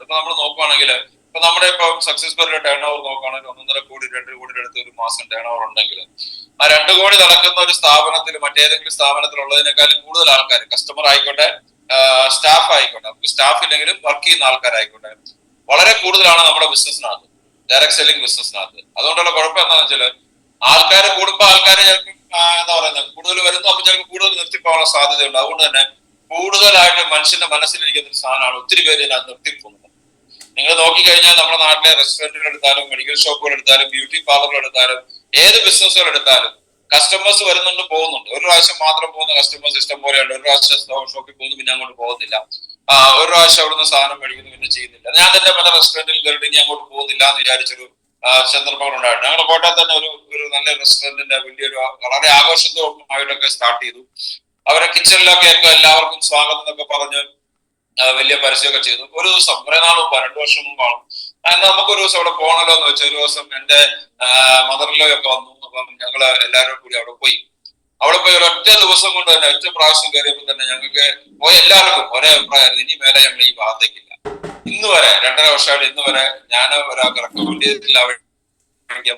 ഇപ്പൊ നമ്മൾ നോക്കുവാണെങ്കിൽ ഇപ്പൊ നമ്മുടെ ഇപ്പൊ സക്സസ് ബറിന്റെ ടേൺ ഓവർ നോക്കുകയാണെങ്കിൽ 1.5 കോടി 2 കോടിയുടെ അടുത്ത് ഒരു മാസം ടേൺ ഓവർ ഉണ്ടെങ്കിൽ ആ 2 കോടി നടക്കുന്ന ഒരു സ്ഥാപനത്തിൽ മറ്റേതെങ്കിലും സ്ഥാപനത്തിലുള്ളതിനേക്കാളും കൂടുതൽ ആൾക്കാർ, കസ്റ്റമർ ആയിക്കോട്ടെ സ്റ്റാഫ് ആയിക്കോട്ടെ, നമുക്ക് സ്റ്റാഫ് ഇല്ലെങ്കിലും വർക്ക് ചെയ്യുന്ന ആൾക്കാരായിക്കോട്ടെ, വളരെ കൂടുതലാണ് നമ്മുടെ ബിസിനസ്സിനകത്ത്, ഡയറക്ട് സെല്ലിംഗ് ബിസിനസ്സിനകത്ത്. അതുകൊണ്ടുള്ള കുഴപ്പം എന്താണെന്ന് വെച്ചാൽ ആൾക്കാർ കൂടുമ്പോൾ ആൾക്കാരെ ചിലപ്പോൾ എന്താ പറയുന്നത് കൂടുതൽ വരുന്നു, അപ്പൊ ചിലപ്പോൾ കൂടുതൽ നിർത്തിപ്പോകാനുള്ള സാധ്യതയുണ്ട്. അതുകൊണ്ട് തന്നെ കൂടുതലായിട്ട് മനുഷ്യന്റെ മനസ്സിലിരിക്കുന്ന ഒരു സാധനമാണ് ഒത്തിരി പേര് ഇതിനകത്ത് നിർത്തിപ്പോകുന്നത്. നിങ്ങൾ നോക്കിക്കഴിഞ്ഞാൽ നമ്മുടെ നാട്ടിലെ റെസ്റ്റോറന്റുകൾ എടുത്താലും മെഡിക്കൽ ഷോപ്പുകൾ എടുത്താലും ബ്യൂട്ടി പാർലറുകൾ എടുത്താലും ഏത് ബിസിനസ്സുകൾ എടുത്താലും കസ്റ്റമേഴ്സ് വരുന്നുണ്ട് പോകുന്നുണ്ട്. ഒരു പ്രാവശ്യം മാത്രം പോകുന്ന കസ്റ്റമേഴ്സ് ഇഷ്ടം പോലെയുണ്ട്. ഒരു പ്രാവശ്യം ഷോപ്പിൽ പോകുന്നു പിന്നെ അങ്ങോട്ട് പോകുന്നില്ല. ഒരു പ്രാവശ്യം അവിടുന്ന് സാധനം മേടിക്കുന്നു പിന്നെ ചെയ്യുന്നില്ല. ഞാൻ തന്നെ പല റെസ്റ്റോറന്റിൽ കയറിയിട്ട് ഇനി അങ്ങോട്ട് പോകുന്നില്ല എന്ന് വിചാരിച്ചൊരു സന്ദർഭങ്ങൾ ഉണ്ടായിരുന്നു. ഞങ്ങളുടെ കോട്ടയത്ത് തന്നെ ഒരു നല്ല റെസ്റ്റോറന്റിന്റെ വലിയൊരു വളരെ ആഘോഷത്തോമായിട്ടൊക്കെ സ്റ്റാർട്ട് ചെയ്തു. അവരെ കിച്ചണിലൊക്കെ ആയിരിക്കും എല്ലാവർക്കും സ്വാഗതം എന്നൊക്കെ പറഞ്ഞ് വലിയ പരസ്യമൊക്കെ ചെയ്തു. ഒരു ദിവസം കുറെ നാൾ മുമ്പാണ്, 2 വർഷം മുമ്പാണ്, നമുക്കൊരു ദിവസം അവിടെ പോകണല്ലോ എന്ന് വെച്ചാൽ ഒരു ദിവസം എന്റെ മദറിലോ ഒക്കെ വന്നു. അപ്പം ഞങ്ങള് എല്ലാവരും കൂടി അവിടെ പോയി ഒരൊറ്റ ദിവസം കൊണ്ട് തന്നെ ഒറ്റ പ്രാവശ്യം കയറിയപ്പോൾ തന്നെ ഞങ്ങൾക്ക് പോയ എല്ലാവർക്കും ഒരേ അഭിപ്രായമായിരുന്നു, ഇനി മേലെ ഞങ്ങൾ ഈ ഭാഗത്തേക്കില്ല. ഇന്ന് വരെ 2.5 വർഷമായിട്ട് ഇന്ന് വരെ ഞാൻ ഒരാൾക്ക് റെക്കമെൻഡ് ചെയ്തിട്ടില്ല, അവിടെ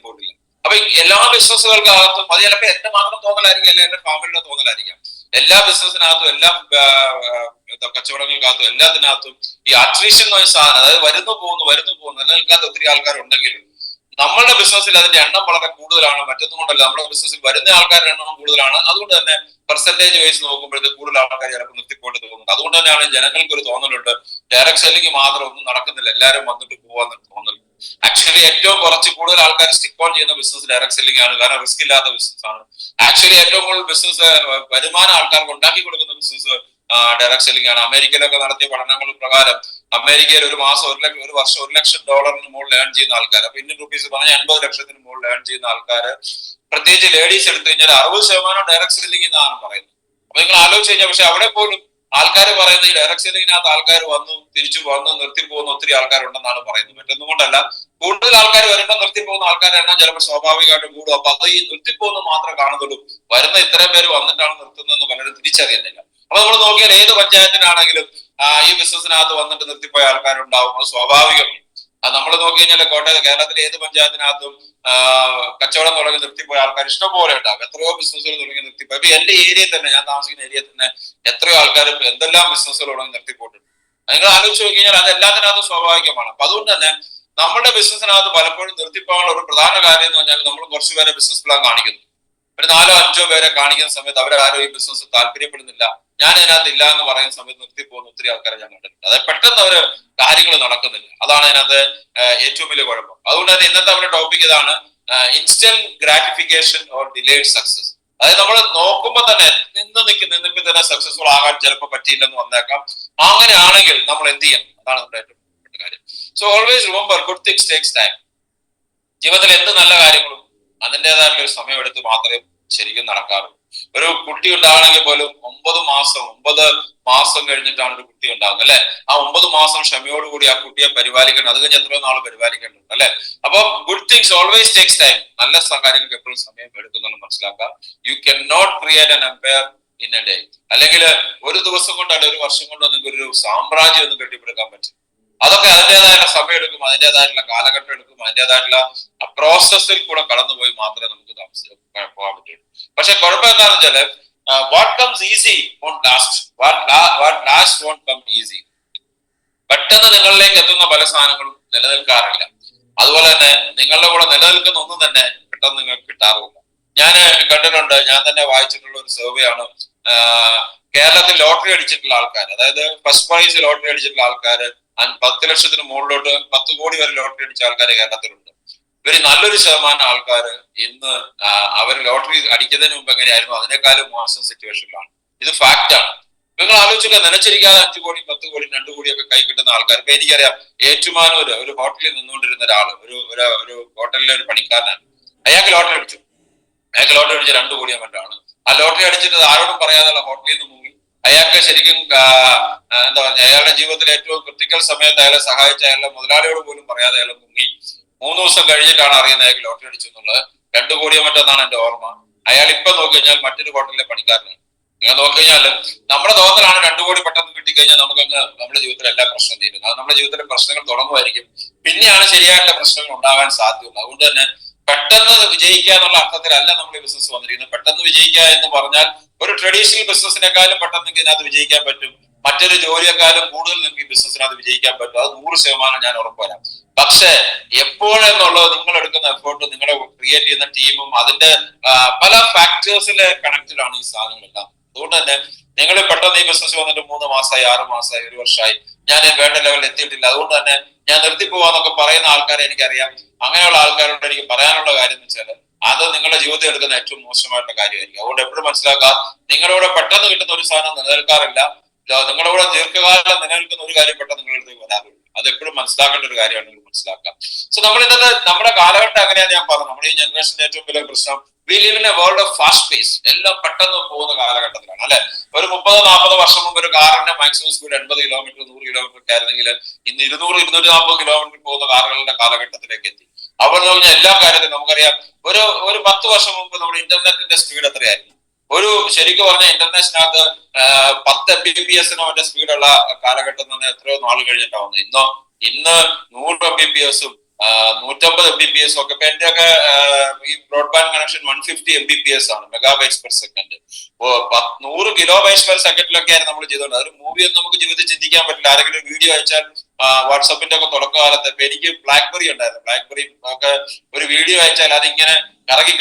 പോയിട്ടില്ല. അപ്പൊ എല്ലാ ബിസിനസ്സുകൾക്കകത്തും അത് ചിലപ്പോൾ എന്റെ മാത്രം തോന്നലായിരിക്കും, അല്ലെ എന്റെ ഫാമിലിയുടെ തോന്നലായിരിക്കാം. എല്ലാ ബിസിനസ്സിനകത്തും എല്ലാ കച്ചവടങ്ങൾക്കകത്തും എല്ലാത്തിനകത്തും ഈ അട്രീഷൻ എന്ന സാധനം, അതായത് വരുന്നു പോകുന്നു നിലനിൽക്കാത്ത ഒത്തിരി ആൾക്കാരുണ്ടെങ്കിലും നമ്മളുടെ ബിസിനസ്സിൽ അതിന്റെ എണ്ണം വളരെ കൂടുതലാണ്. മറ്റൊന്നും കൊണ്ടല്ല, നമ്മുടെ ബിസിനസ്സിൽ വരുന്ന ആൾക്കാരുടെ എണ്ണം കൂടുതലാണ്. അതുകൊണ്ട് തന്നെ പെർസെന്റേജ് വൈസ് നോക്കുമ്പോഴത്തേക്ക് കൂടുതൽ ആൾക്കാർ ചിലപ്പോൾ നിർത്തിക്കൊണ്ട് തോന്നുന്നത്. അതുകൊണ്ട് തന്നെയാണ് ജനങ്ങൾക്ക് ഒരു തോന്നലുണ്ട് ഡയറക്ട് സെല്ലിംഗ് മാത്രം ഒന്നും നടക്കുന്നില്ല, എല്ലാവരും വന്നിട്ട് പോവാന്ന് തോന്നൽ. ആക്ച്വലി ഏറ്റവും കൂടുതൽ ആൾക്കാർ സ്റ്റിക്ക് ഓൺ ചെയ്യുന്ന ബിസിനസ് ഡയറക്ട് സെല്ലിംഗ് ആണ്. കാരണം റിസ്ക് ഇല്ലാത്ത ബിസിനസ് ആണ്. ആക്ച്വലി ഏറ്റവും കൂടുതൽ ബിസിനസ് വരുമാനം ആൾക്കാർക്ക് ഉണ്ടാക്കി കൊടുക്കുന്ന ബിസിനസ് ഡയറക്ട് സെല്ലിംഗ് ആണ്. അമേരിക്കയിലൊക്കെ നടത്തിയ പഠനങ്ങൾ പ്രകാരം അമേരിക്കയിൽ ഒരു വർഷം $1 ലക്ഷം മുകളിൽ ഏൺ ചെയ്യുന്ന ആൾക്കാർ, അപ്പൊ ഇന്ത്യൻ റുപ്പീസ് പറഞ്ഞ 80 ലക്ഷത്തിന് മുകളിൽ ഏൺ ചെയ്യുന്ന ആൾക്കാര്, പ്രത്യേകിച്ച് ലേഡീസ് എടുത്തു കഴിഞ്ഞാൽ 60% ഡയറക്ട് സെല്ലിംഗ് എന്നാണ് പറയുന്നത്. അപ്പൊ നിങ്ങൾ ആലോചിച്ച് കഴിഞ്ഞാൽ, പക്ഷെ അവിടെ പോലും ആൾക്കാർ പറയുന്നത് ഈ ഡയറക്ട് സെല്ലിങ്ങിനകത്ത് ആൾക്കാർ തിരിച്ചു വന്ന് നിർത്തി പോകുന്ന ഒത്തിരി ആൾക്കാരുണ്ടെന്നാണ് പറയുന്നത്. മറ്റൊന്നും കൊണ്ടല്ല, കൂടുതൽ ആൾക്കാർ വരുമ്പോൾ നിർത്തി പോകുന്ന ആൾക്കാരുടെ എണ്ണം ചിലപ്പോൾ സ്വാഭാവികമായിട്ടും കൂടും. അപ്പൊ അത് ഈ നിർത്തിപ്പോകുന്നത് മാത്രമേ കാണുന്നുള്ളൂ. വരുന്ന ഇത്രയും പേര് വന്നിട്ടാണ് നിർത്തുന്നതെന്ന് പലരും തിരിച്ചറിയുന്നില്ല. അപ്പൊ നമ്മൾ നോക്കിയാൽ ഏത് പഞ്ചായത്തിനാണെങ്കിലും ഈ ബിസിനസ്സിനകത്ത് വന്നിട്ട് നിർത്തിപ്പോയ ആൾക്കാരുണ്ടാവും, അത് സ്വാഭാവികമാണ്. അത് നമ്മൾ നോക്കി കഴിഞ്ഞാൽ കേരളത്തിലെ ഏത് പഞ്ചായത്തിനകത്തും കച്ചവടം തുടങ്ങി നിർത്തിപ്പോയ ആൾക്കാർ ഇഷ്ടംപോലെ ഉണ്ടാകും. എത്രയോ ബിസിനസ്സുകൾ തുടങ്ങി നിർത്തിപ്പോയി. അപ്പൊ എന്റെ ഏരിയയിൽ തന്നെ, ഞാൻ താമസിക്കുന്ന ഏരിയയിൽ തന്നെ എത്രയോ ആൾക്കാർ എന്തെല്ലാം ബിസിനസ്സുകൾ തുടങ്ങി നിർത്തിപ്പോയിട്ടുണ്ട്. നിങ്ങൾ ആലോചിച്ച് നോക്കി കഴിഞ്ഞാൽ അത് എല്ലാത്തിനകത്തും സ്വാഭാവികമാണ്. അപ്പൊ അതുകൊണ്ട് തന്നെ നമ്മുടെ ബിസിനസ്സിനകത്ത് പലപ്പോഴും നിർത്തിപ്പോകാനുള്ള ഒരു പ്രധാന കാര്യം എന്ന് പറഞ്ഞാൽ നമ്മൾ കുറച്ച് പേരെ ബിസിനസ് പ്ലാൻ കാണിക്കുന്നു. ഒരു 4-5 പേരെ കാണിക്കുന്ന സമയത്ത് അവരാരും ഈ ബിസിനസ് താല്പര്യപ്പെടുന്നില്ല, ഞാൻ അതിനകത്ത് ഇല്ല എന്ന് പറയുന്ന സമയത്ത് നിർത്തിപ്പോകുന്ന ഒത്തിരി ആൾക്കാരെ ഞാൻ കണ്ടിട്ടുണ്ട്. അതായത് പെട്ടെന്ന് അവര് കാര്യങ്ങൾ നടക്കുന്നില്ല. അതാണ് അതിനകത്ത് ഏറ്റവും വലിയ കുഴപ്പം. അതുകൊണ്ട് തന്നെ ഇന്നത്തെ നമ്മുടെ ടോപ്പിക് ഇതാണ്, instant gratification or delayed success. അതായത് നമ്മൾ നോക്കുമ്പോൾ തന്നെ നിന്നിപ്പിൽ തന്നെ സക്സസ്ഫുൾ ആകാൻ ചിലപ്പോൾ പറ്റിയില്ലെന്ന് വന്നേക്കാം. അങ്ങനെയാണെങ്കിൽ നമ്മൾ എന്ത് ചെയ്യണം? അതാണ് നമ്മുടെ ഏറ്റവും പ്രധാനപ്പെട്ട കാര്യം. So always remember, good things takes time. ജീവിതത്തിൽ എന്ത് നല്ല കാര്യങ്ങളും അതിൻ്റെതായിട്ടുള്ള ഒരു സമയമെടുത്ത് മാത്രമേ ശരിക്കും നടക്കാറുള്ളൂ. ഒരു കുട്ടി ഉണ്ടാകണമെങ്കിൽ പോലും 9 മാസം കഴിഞ്ഞിട്ടാണ് ഒരു കുട്ടി ഉണ്ടാകുന്നത്, അല്ലെ? ആ 9 മാസം ക്ഷമയോടുകൂടി ആ കുട്ടിയെ പരിപാലിക്കണം. അത് കഴിഞ്ഞ് എത്രയോ നാൾ പരിപാലിക്കേണ്ടതുണ്ട്, അല്ലെ? അപ്പൊ good things always takes time. നല്ല കാര്യങ്ങൾക്ക് എപ്പോഴും സമയം എടുക്കുന്നുണ്ട് മനസ്സിലാക്കുക. You can not create an empire in a day. അല്ലെങ്കിൽ ഒരു ദിവസം കൊണ്ടല്ല, ഒരു വർഷം കൊണ്ടോ നിങ്ങൾക്ക് ഒരു സാമ്രാജ്യം ഒന്നും കെട്ടിപ്പടുക്കാൻ പറ്റും. അതൊക്കെ അതിൻ്റെതായുള്ള സമയം എടുക്കും, അതിൻ്റെതായിട്ടുള്ള കാലഘട്ടം എടുക്കും, അതിൻ്റെതായിട്ടുള്ള പ്രോസസ്സിൽ കൂടെ കടന്നുപോയി മാത്രമേ നമുക്ക് പോകാൻ പറ്റുള്ളൂ. പക്ഷെ കുഴപ്പം എന്താണെന്ന് വെച്ചാല്, what comes easy won't last, what last won't come easy. പെട്ടെന്ന് നിങ്ങളിലേക്ക് എത്തുന്ന പല സാധനങ്ങളും നിലനിൽക്കാറില്ല. അതുപോലെ തന്നെ നിങ്ങളുടെ കൂടെ നിലനിൽക്കുന്ന ഒന്നും തന്നെ പെട്ടെന്ന് നിങ്ങൾക്ക് കിട്ടാറുമില്ല. ഞാൻ കണ്ടിട്ടുണ്ട്, ഞാൻ തന്നെ വായിച്ചിട്ടുള്ള ഒരു സർവേ ആണ്. കേരളത്തിൽ ലോട്ടറി അടിച്ചിട്ടുള്ള ആൾക്കാർ, അതായത് ഫസ്റ്റ് പ്രൈസ് ലോട്ടറി അടിച്ചിട്ടുള്ള ആൾക്കാർ 10 ലക്ഷത്തിന് മുകളിലോട്ട് 10 കോടി വരെ ലോട്ടറി അടിച്ച ആൾക്കാർ കേരളത്തിലുണ്ട്. ഇവര് നല്ലൊരു ശതമാനം ആൾക്കാർ ഇന്ന് അവർ ലോട്ടറി അടിക്കുന്നതിന് മുമ്പ് എങ്ങനെയായിരുന്നു അതിനേക്കാളും മോശം സിറ്റുവേഷനിലാണ്. ഇത് ഫാക്റ്റാണ്. നിങ്ങൾ ആലോചിക്കുക, നനച്ചിരിക്കാതെ 5 കോടി 10 കോടി 2 കോടിയൊക്കെ കൈ കിട്ടുന്ന ആൾക്കാർ. ഇപ്പൊ എനിക്കറിയാം, ഏറ്റുമാനൂര് ഒരു ഹോട്ടലിൽ നിന്നുകൊണ്ടിരുന്ന ഒരാള്, ഒരു ഹോട്ടലിലെ ഒരു പണിക്കാരനാണ്. അയാൾക്ക് ലോട്ടറി അടിച്ചു 2 കോടിയോ മറ്റാണ്. ആ ലോട്ടറി അടിച്ചിട്ട് ആരോടും പറയാതെയുള്ള ഹോട്ടലിൽ നിന്ന് മുങ്ങി. അയാൾക്ക് ശരിക്കും എന്താ പറഞ്ഞ, അയാളുടെ ജീവിതത്തിലെ ഏറ്റവും ക്രിട്ടിക്കൽ സമയത്ത് അയാളെ സഹായിച്ച അയാളുടെ മുതലാളിയോട് പോലും പറയാതെ അയാൾ മുങ്ങി. 3 ദിവസം കഴിഞ്ഞിട്ടാണ് അറിയുന്നത് അയാൾക്ക് ലോട്ടറി അടിച്ചു എന്നുള്ളത്. 2 കോടിയോ മറ്റൊന്നാണ് എന്റെ ഓർമ്മ. അയാൾ ഇപ്പൊ നോക്കി കഴിഞ്ഞാൽ മറ്റൊരു ഹോട്ടലിലെ പണിക്കാരനാണ്. നിങ്ങൾ നോക്കിക്കഴിഞ്ഞാൽ നമ്മുടെ തോന്നലാണ് 2 കോടി പെട്ടെന്ന് കിട്ടിക്കഴിഞ്ഞാൽ നമുക്കങ്ങ് നമ്മുടെ ജീവിതത്തിൽ എല്ലാ പ്രശ്നം തീരും. അത് നമ്മുടെ ജീവിതത്തിലെ പ്രശ്നങ്ങൾ തുടങ്ങുമായിരിക്കും, പിന്നെയാണ് ശരിയായിട്ടുള്ള പ്രശ്നങ്ങൾ ഉണ്ടാകാൻ സാധ്യതയുള്ളൂ. അതുകൊണ്ട് തന്നെ പെട്ടെന്ന് വിജയിക്കുക എന്നുള്ള അർത്ഥത്തിലല്ല നമ്മൾ ഈ ബിസിനസ് വന്നിരിക്കുന്നത്. പെട്ടെന്ന് വിജയിക്കുക എന്ന് പറഞ്ഞാൽ ഒരു ട്രഡീഷണൽ ബിസിനസിനെക്കാളും പെട്ടെന്ന് നിങ്ങൾക്ക് ഇതിനകത്ത് വിജയിക്കാൻ പറ്റും, മറ്റൊരു ജോലിയെക്കാളും കൂടുതൽ നിങ്ങൾക്ക് ഈ ബിസിനസ്സിനകത്ത് വിജയിക്കാൻ പറ്റും. അത് 100% ഞാൻ ഉറപ്പുവരാം. പക്ഷേ എപ്പോഴെന്നുള്ളത് നിങ്ങൾ എടുക്കുന്ന എഫേർട്ട്, നിങ്ങളെ ക്രിയേറ്റ് ചെയ്യുന്ന ടീമും അതിന്റെ പല ഫാക്ടേഴ്സിലെ കണക്റ്റഡ് ഈ സാധനങ്ങളെല്ലാം. അതുകൊണ്ട് തന്നെ നിങ്ങൾ പെട്ടെന്ന് ഈ ബിസിനസ് വന്നിട്ട് 3 മാസമായി, 6 മാസമായി, 1 വർഷമായി, ഞാൻ വേണ്ട ലെവലിൽ എത്തിയിട്ടില്ല, അതുകൊണ്ട് തന്നെ ഞാൻ നിർത്തിപ്പോവാന്നൊക്കെ പറയുന്ന ആൾക്കാരെ എനിക്കറിയാം. അങ്ങനെയുള്ള ആൾക്കാരോട് എനിക്ക് പറയാനുള്ള കാര്യം എന്ന് വെച്ചാൽ അത് നിങ്ങളുടെ ജീവിതത്തിൽ എടുക്കുന്ന ഏറ്റവും മോശമായിട്ടുള്ള കാര്യമായിരിക്കും. അതുകൊണ്ട് എപ്പോഴും മനസ്സിലാക്കുക, നിങ്ങളോട് പെട്ടെന്ന് കിട്ടുന്ന ഒരു സാധനം നിലനിൽക്കാറില്ല. നിങ്ങളോട് ദീർഘകാലം നിലനിൽക്കുന്ന ഒരു കാര്യം പെട്ടെന്ന് നിങ്ങളുടെ അടുത്തേക്ക് വരാറുള്ളൂ. അത് എപ്പോഴും മനസ്സിലാക്കേണ്ട ഒരു കാര്യമാണ്, നിങ്ങൾ മനസ്സിലാക്കുക. സോ നമ്മൾ ഇന്നത്തെ നമ്മുടെ കാലഘട്ടം അങ്ങനെയാണ് ഞാൻ പറഞ്ഞു. നമ്മുടെ ഈ ജനറേഷന്റെ ഏറ്റവും വലിയ പ്രശ്നം, we live in A world of fast pace. എല്ലാം പെട്ടെന്ന് പോകുന്ന കാലഘട്ടത്തിലാണ് അല്ലെ. ഒരു 30-40 വർഷം മുമ്പ് ഒരു കാറിന്റെ മാക്സിമം സ്പീഡ് 80 കിലോമീറ്റർ 100 കിലോമീറ്റർ ആയിരുന്നെങ്കിൽ ഇന്ന് 200-240 കിലോമീറ്റർ പോകുന്ന കാറുകളുടെ കാലഘട്ടത്തിലേക്ക് എത്തി. അവർ പറഞ്ഞ എല്ലാ കാര്യത്തിലും നമുക്കറിയാം. ഒരു 10 വർഷം മുമ്പ് നമ്മുടെ ഇന്റർനെറ്റിന്റെ സ്പീഡ് എത്രയായിരുന്നു? ശരിക്കും പറഞ്ഞ ഇന്റർനെറ്റിനകത്ത് 10 Mbps മറ്റേ സ്പീഡുള്ള കാലഘട്ടം തന്നെ എത്രയോ നാൾ കഴിഞ്ഞിട്ടാവുന്നത്. ഇന്ന് 100 Mbps 150 Mbps ഒക്കെ. ഇപ്പൊ എന്റെ ഒക്കെ ഈ ബ്രോഡ്ബാൻഡ് കണക്ഷൻ 150 Mbps ആണ്, megabytes per second. 100 kilobytes per സെക്കൻഡിലൊക്കെ ആയിരുന്നു നമ്മൾ ചെയ്തോണ്ട്. അതൊരു മൂവി ഒന്നും നമുക്ക് ജീവിതത്തിൽ ചിന്തിക്കാൻ പറ്റില്ല. ആരെങ്കിലും വീഡിയോ അയച്ചാൽ വാട്സപ്പിന്റെ ഒക്കെ തുടക്കകാലത്ത്, ഇപ്പൊ എനിക്ക് ബ്ലാക്ക്ബെറി ഉണ്ടായിരുന്നു, ബ്ലാക്ക്ബെറി ഒക്കെ ഒരു വീഡിയോ അയച്ചാൽ അതിങ്ങനെ കറങ്ങി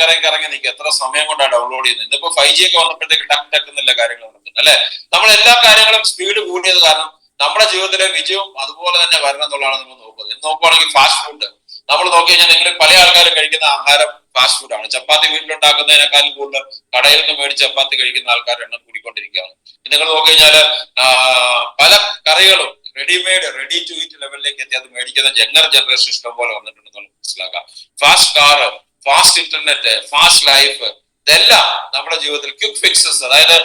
നിൽക്കും. എത്ര സമയം കൊണ്ടാണ് ഡൗൺലോഡ് ചെയ്യുന്നത്. ഇന്നിപ്പോ 5G ഒക്കെ വന്നപ്പോഴത്തേക്ക് ടക്ക് എന്നുള്ള കാര്യങ്ങൾ നടക്കുന്നത് അല്ലെ. നമ്മൾ എല്ലാ കാര്യങ്ങളും സ്പീഡ് കൂടിയത് കാരണം നമ്മുടെ ജീവിതത്തിലെ വിജയവും അതുപോലെ തന്നെ വരണം എന്നുള്ളതാണ് നമ്മൾ നോക്കുന്നത്. എന്ന് നോക്കുവാണെങ്കിൽ ഫാസ്റ്റ് ഫുഡ് നമ്മൾ നോക്കി കഴിഞ്ഞാൽ നിങ്ങൾ പല ആൾക്കാരും കഴിക്കുന്ന ആഹാരം ഫാസ്റ്റ് ഫുഡാണ്. ചപ്പാത്തി വീട്ടിലുണ്ടാക്കുന്നതിനേക്കാളും കൂടുതൽ കടയിൽ നിന്ന് മേടിച്ച് ചപ്പാത്തി കഴിക്കുന്ന ആൾക്കാരുടെ എണ്ണം കൂടിക്കൊണ്ടിരിക്കുകയാണ്. നിങ്ങൾ നോക്കി കഴിഞ്ഞാല് പല കറികളും റെഡി ടു ഈറ്റ് ലെവലിലേക്ക് എത്തി അത് മേടിക്കുന്ന യങ്ങർ ജനറേഷൻ ഇഷ്ടം പോലെ വന്നിട്ടുണ്ടെന്നുള്ള മനസ്സിലാക്കാം. Fast car, fast internet, fast life, ഇതെല്ലാം നമ്മുടെ ജീവിതത്തിൽ ക്വിക്ക് ഫിക്സസ്. അതായത്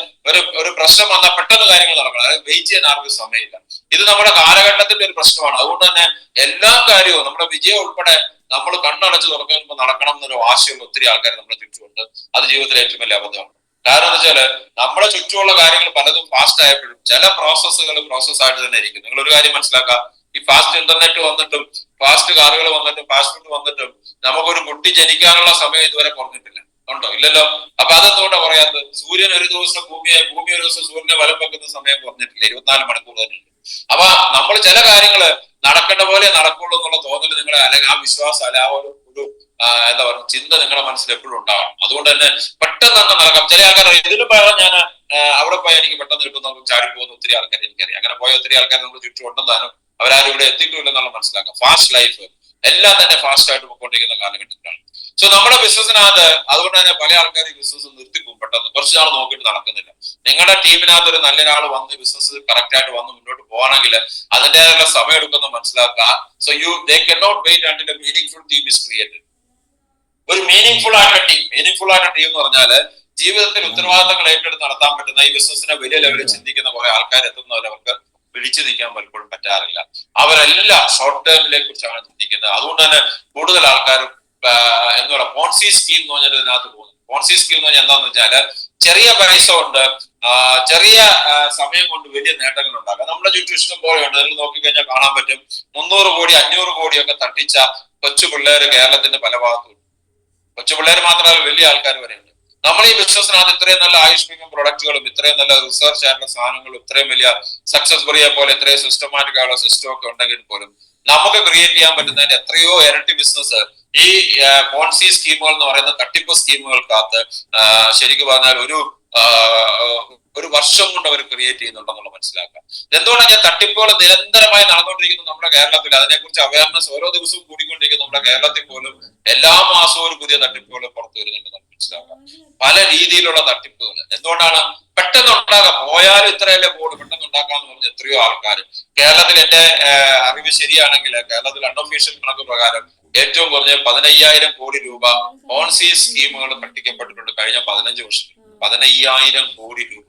ഒരു പ്രശ്നം വന്നാൽ പെട്ടെന്ന് കാര്യങ്ങൾ നടക്കണം. അതായത് വെയിറ്റ് ചെയ്യാൻ ആർക്കും സമയമില്ല. ഇത് നമ്മുടെ കാലഘട്ടത്തിന്റെ ഒരു പ്രശ്നമാണ്. അതുകൊണ്ട് തന്നെ എല്ലാ കാര്യവും നമ്മുടെ വിജയം ഉൾപ്പെടെ നമ്മൾ കണ്ണടച്ച് തുറക്കുമ്പോൾ നടക്കണം എന്നൊരു ആശയമുള്ള ഒത്തിരി ആൾക്കാർ നമ്മുടെ ചുറ്റുമുണ്ട്. അത് ജീവിതത്തിലെ ഏറ്റവും വലിയ അബദ്ധമാണ്. കാരണം എന്ന് വെച്ചാല് നമ്മുടെ ചുറ്റുമുള്ള കാര്യങ്ങൾ പലതും ഫാസ്റ്റ് ആയപ്പോഴും ചില പ്രോസസ്സായിട്ട് തന്നെ ഇരിക്കും. നിങ്ങൾ ഒരു കാര്യം മനസ്സിലാക്കുക, ഈ ഫാസ്റ്റ് ഇന്റർനെറ്റ് വന്നിട്ടും ഫാസ്റ്റ് കാറുകൾ വന്നിട്ടും ഫാസ്റ്റ് ഫുഡ് വന്നിട്ടും നമുക്കൊരു കുട്ടി ജനിക്കാനുള്ള സമയം ഇതുവരെ കുറഞ്ഞിട്ടില്ല. ഉണ്ടോ? ഇല്ലല്ലോ. അപ്പൊ അതെന്തുകൊണ്ടാ പറയാത്തത്? സൂര്യൻ ഒരു ദിവസം ഭൂമി ഒരു ദിവസം സൂര്യനെ വലം വെക്കുന്ന സമയം കുറഞ്ഞിട്ടില്ല, 24 മണിക്കൂർ തന്നെ ഉണ്ട്. അപ്പൊ നമ്മൾ ചില കാര്യങ്ങള് നടക്കേണ്ട പോലെ നടക്കുള്ളൂ എന്നുള്ള തോന്നൽ നിങ്ങളെ, അല്ലെങ്കിൽ ആ വിശ്വാസം, അല്ലെ ആ ഒരു എന്താ പറയുക ചിന്ത നിങ്ങളുടെ മനസ്സിൽ എപ്പോഴും ഉണ്ടാവണം. അതുകൊണ്ട് തന്നെ പെട്ടെന്ന് അങ്ങ് നടക്കാം. ചില ആൾക്കാർ ഇതിന് പകരം ഞാൻ അവിടെ പോയാൽ എനിക്ക് പെട്ടെന്ന് കിട്ടുന്ന ചാടിപ്പോകുന്ന ഒത്തിരി ആൾക്കാർ എനിക്കറിയാം. അങ്ങനെ പോയ ഒത്തിരി ആൾക്കാർ നമ്മൾ ചുറ്റും ഉണ്ടെന്നാലും അവരാരും ഇവിടെ എത്തിയിട്ടില്ലെന്നുള്ള മനസ്സിലാക്കാം. ഫാസ്റ്റ് ലൈഫ് എല്ലാം തന്നെ ഫാസ്റ്റ് ആയിട്ട് പോയിക്കൊണ്ടിരിക്കുന്ന കാലഘട്ടത്തിലാണ്. സോ നമ്മുടെ ബിസിനസ്സിനകത്ത് അതുകൊണ്ട് തന്നെ പല ആൾക്കാർ ഈ ബിസിനസ് നിർത്തിക്കും പെട്ടെന്ന്, കുറച്ച് നാൾ നോക്കിയിട്ട് നടക്കുന്നില്ല. നിങ്ങളുടെ ടീമിനകത്ത് ഒരു നല്ലൊരാൾ വന്ന് ബിസിനസ് കറക്റ്റ് ആയിട്ട് വന്ന് മുന്നോട്ട് പോകണമെങ്കിൽ അതിൻ്റെതായുള്ള സമയം എടുക്കുന്ന മനസ്സിലാക്കുക. So they can not wait until a meaningful team is created. ഒരു മീനിങ്ഫുൾ ആയിട്ടുള്ള ടീം എന്ന് പറഞ്ഞാല് ജീവിതത്തിൽ ഉത്തരവാദിത്തങ്ങൾ ഏറ്റെടുത്ത് നടത്താൻ പറ്റുന്ന, ഈ ബിസിനസിനെ വലിയ ലെവലിൽ ചിന്തിക്കുന്ന കുറെ ആൾക്കാർ എത്തുന്നവരെ അവർക്ക് പിടിച്ചു നിൽക്കാൻ പലപ്പോഴും പറ്റാറില്ല. അവരെല്ലാം ഷോർട്ട് ടേമിനെ കുറിച്ചാണ് ചിന്തിക്കുന്നത്. അതുകൊണ്ട് തന്നെ കൂടുതൽ ആൾക്കാരും എന്താ പറയുക പോൺസി സ്കീം എന്ന് പറഞ്ഞാൽ ഇതിനകത്ത് പോകുന്നു. പോൺസി സ്കീം എന്ന് പറഞ്ഞാൽ എന്താന്ന് വെച്ചാല് ചെറിയ പൈസ കൊണ്ട് ചെറിയ സമയം കൊണ്ട് വലിയ നേട്ടങ്ങൾ ഉണ്ടാക്കാം. നമ്മുടെ ചുറ്റും ഇഷ്ടം പോലെയുണ്ട്. നിങ്ങൾ നോക്കിക്കഴിഞ്ഞാൽ കാണാൻ പറ്റും 300 കോടി 500 കോടിയൊക്കെ തട്ടിച്ച കൊച്ചു പിള്ളേര് കേരളത്തിന്റെ പല ഭാഗത്തും. കൊച്ചു പിള്ളേർ മാത്രമല്ല വലിയ ആൾക്കാർ വരെയുണ്ട്. നമ്മൾ ഈ ബിസിനസ്സിനകത്ത് ഇത്രയും നല്ല ആയുഷ്മികം പ്രൊഡക്റ്റുകളും ഇത്രയും നല്ല റിസർച്ച് ആയിട്ടുള്ള സാധനങ്ങളും ഇത്രയും വലിയ സക്സസ് ബറിയെ പോലെ ഇത്രയും സിസ്റ്റമാറ്റിക് ആയുള്ള സിസ്റ്റം ഒക്കെ ഉണ്ടെങ്കിൽ പോലും നമുക്ക് ക്രിയേറ്റ് ചെയ്യാൻ പറ്റുന്നതിന്റെ എത്രയോ ഇരട്ടി ബിസിനസ് ഈ പോൺസി സ്കീമുകൾ എന്ന് പറയുന്ന തട്ടിപ്പ് സ്കീമുകൾക്കകത്ത് ശരിക്കും പറഞ്ഞാൽ ഒരു വർഷം കൊണ്ട് അവർ ക്രിയേറ്റ് ചെയ്യുന്നുണ്ടെന്നുള്ള മനസ്സിലാക്കാം. എന്തുകൊണ്ടാണ് ഞാൻ തട്ടിപ്പുകൾ നിരന്തരമായി നടന്നുകൊണ്ടിരിക്കുന്നത് നമ്മുടെ കേരളത്തിൽ? അതിനെക്കുറിച്ച് അവയർനെസ് ഓരോ ദിവസവും കൂടിക്കൊണ്ടിരിക്കുന്ന നമ്മുടെ കേരളത്തിൽ പോലും എല്ലാ മാസവും ഒരു പുതിയ തട്ടിപ്പുകൾ പുറത്തു വരുന്നുണ്ടെന്ന് മനസ്സിലാക്കാം. പല രീതിയിലുള്ള തട്ടിപ്പുകൾ. എന്തുകൊണ്ടാണ്? പെട്ടെന്ന് ഉണ്ടാകാം, പോയാലും ഇത്രയല്ലേ ബോർഡ് പെട്ടെന്ന് ഉണ്ടാക്കാന്ന് പറഞ്ഞ എത്രയോ ആൾക്കാർ കേരളത്തിൽ. എന്റെ അറിവ് ശരിയാണെങ്കിൽ കേരളത്തിൽ അൺഒഫീഷ്യൽ കണക്ക് പ്രകാരം ഏറ്റവും കുറഞ്ഞ 15,000 കോടി രൂപ പോൺസി സ്കീമുകൾ തട്ടിക്കപ്പെട്ടിട്ടുണ്ട് കഴിഞ്ഞ 15 വർഷം. 15,000 കോടി രൂപ.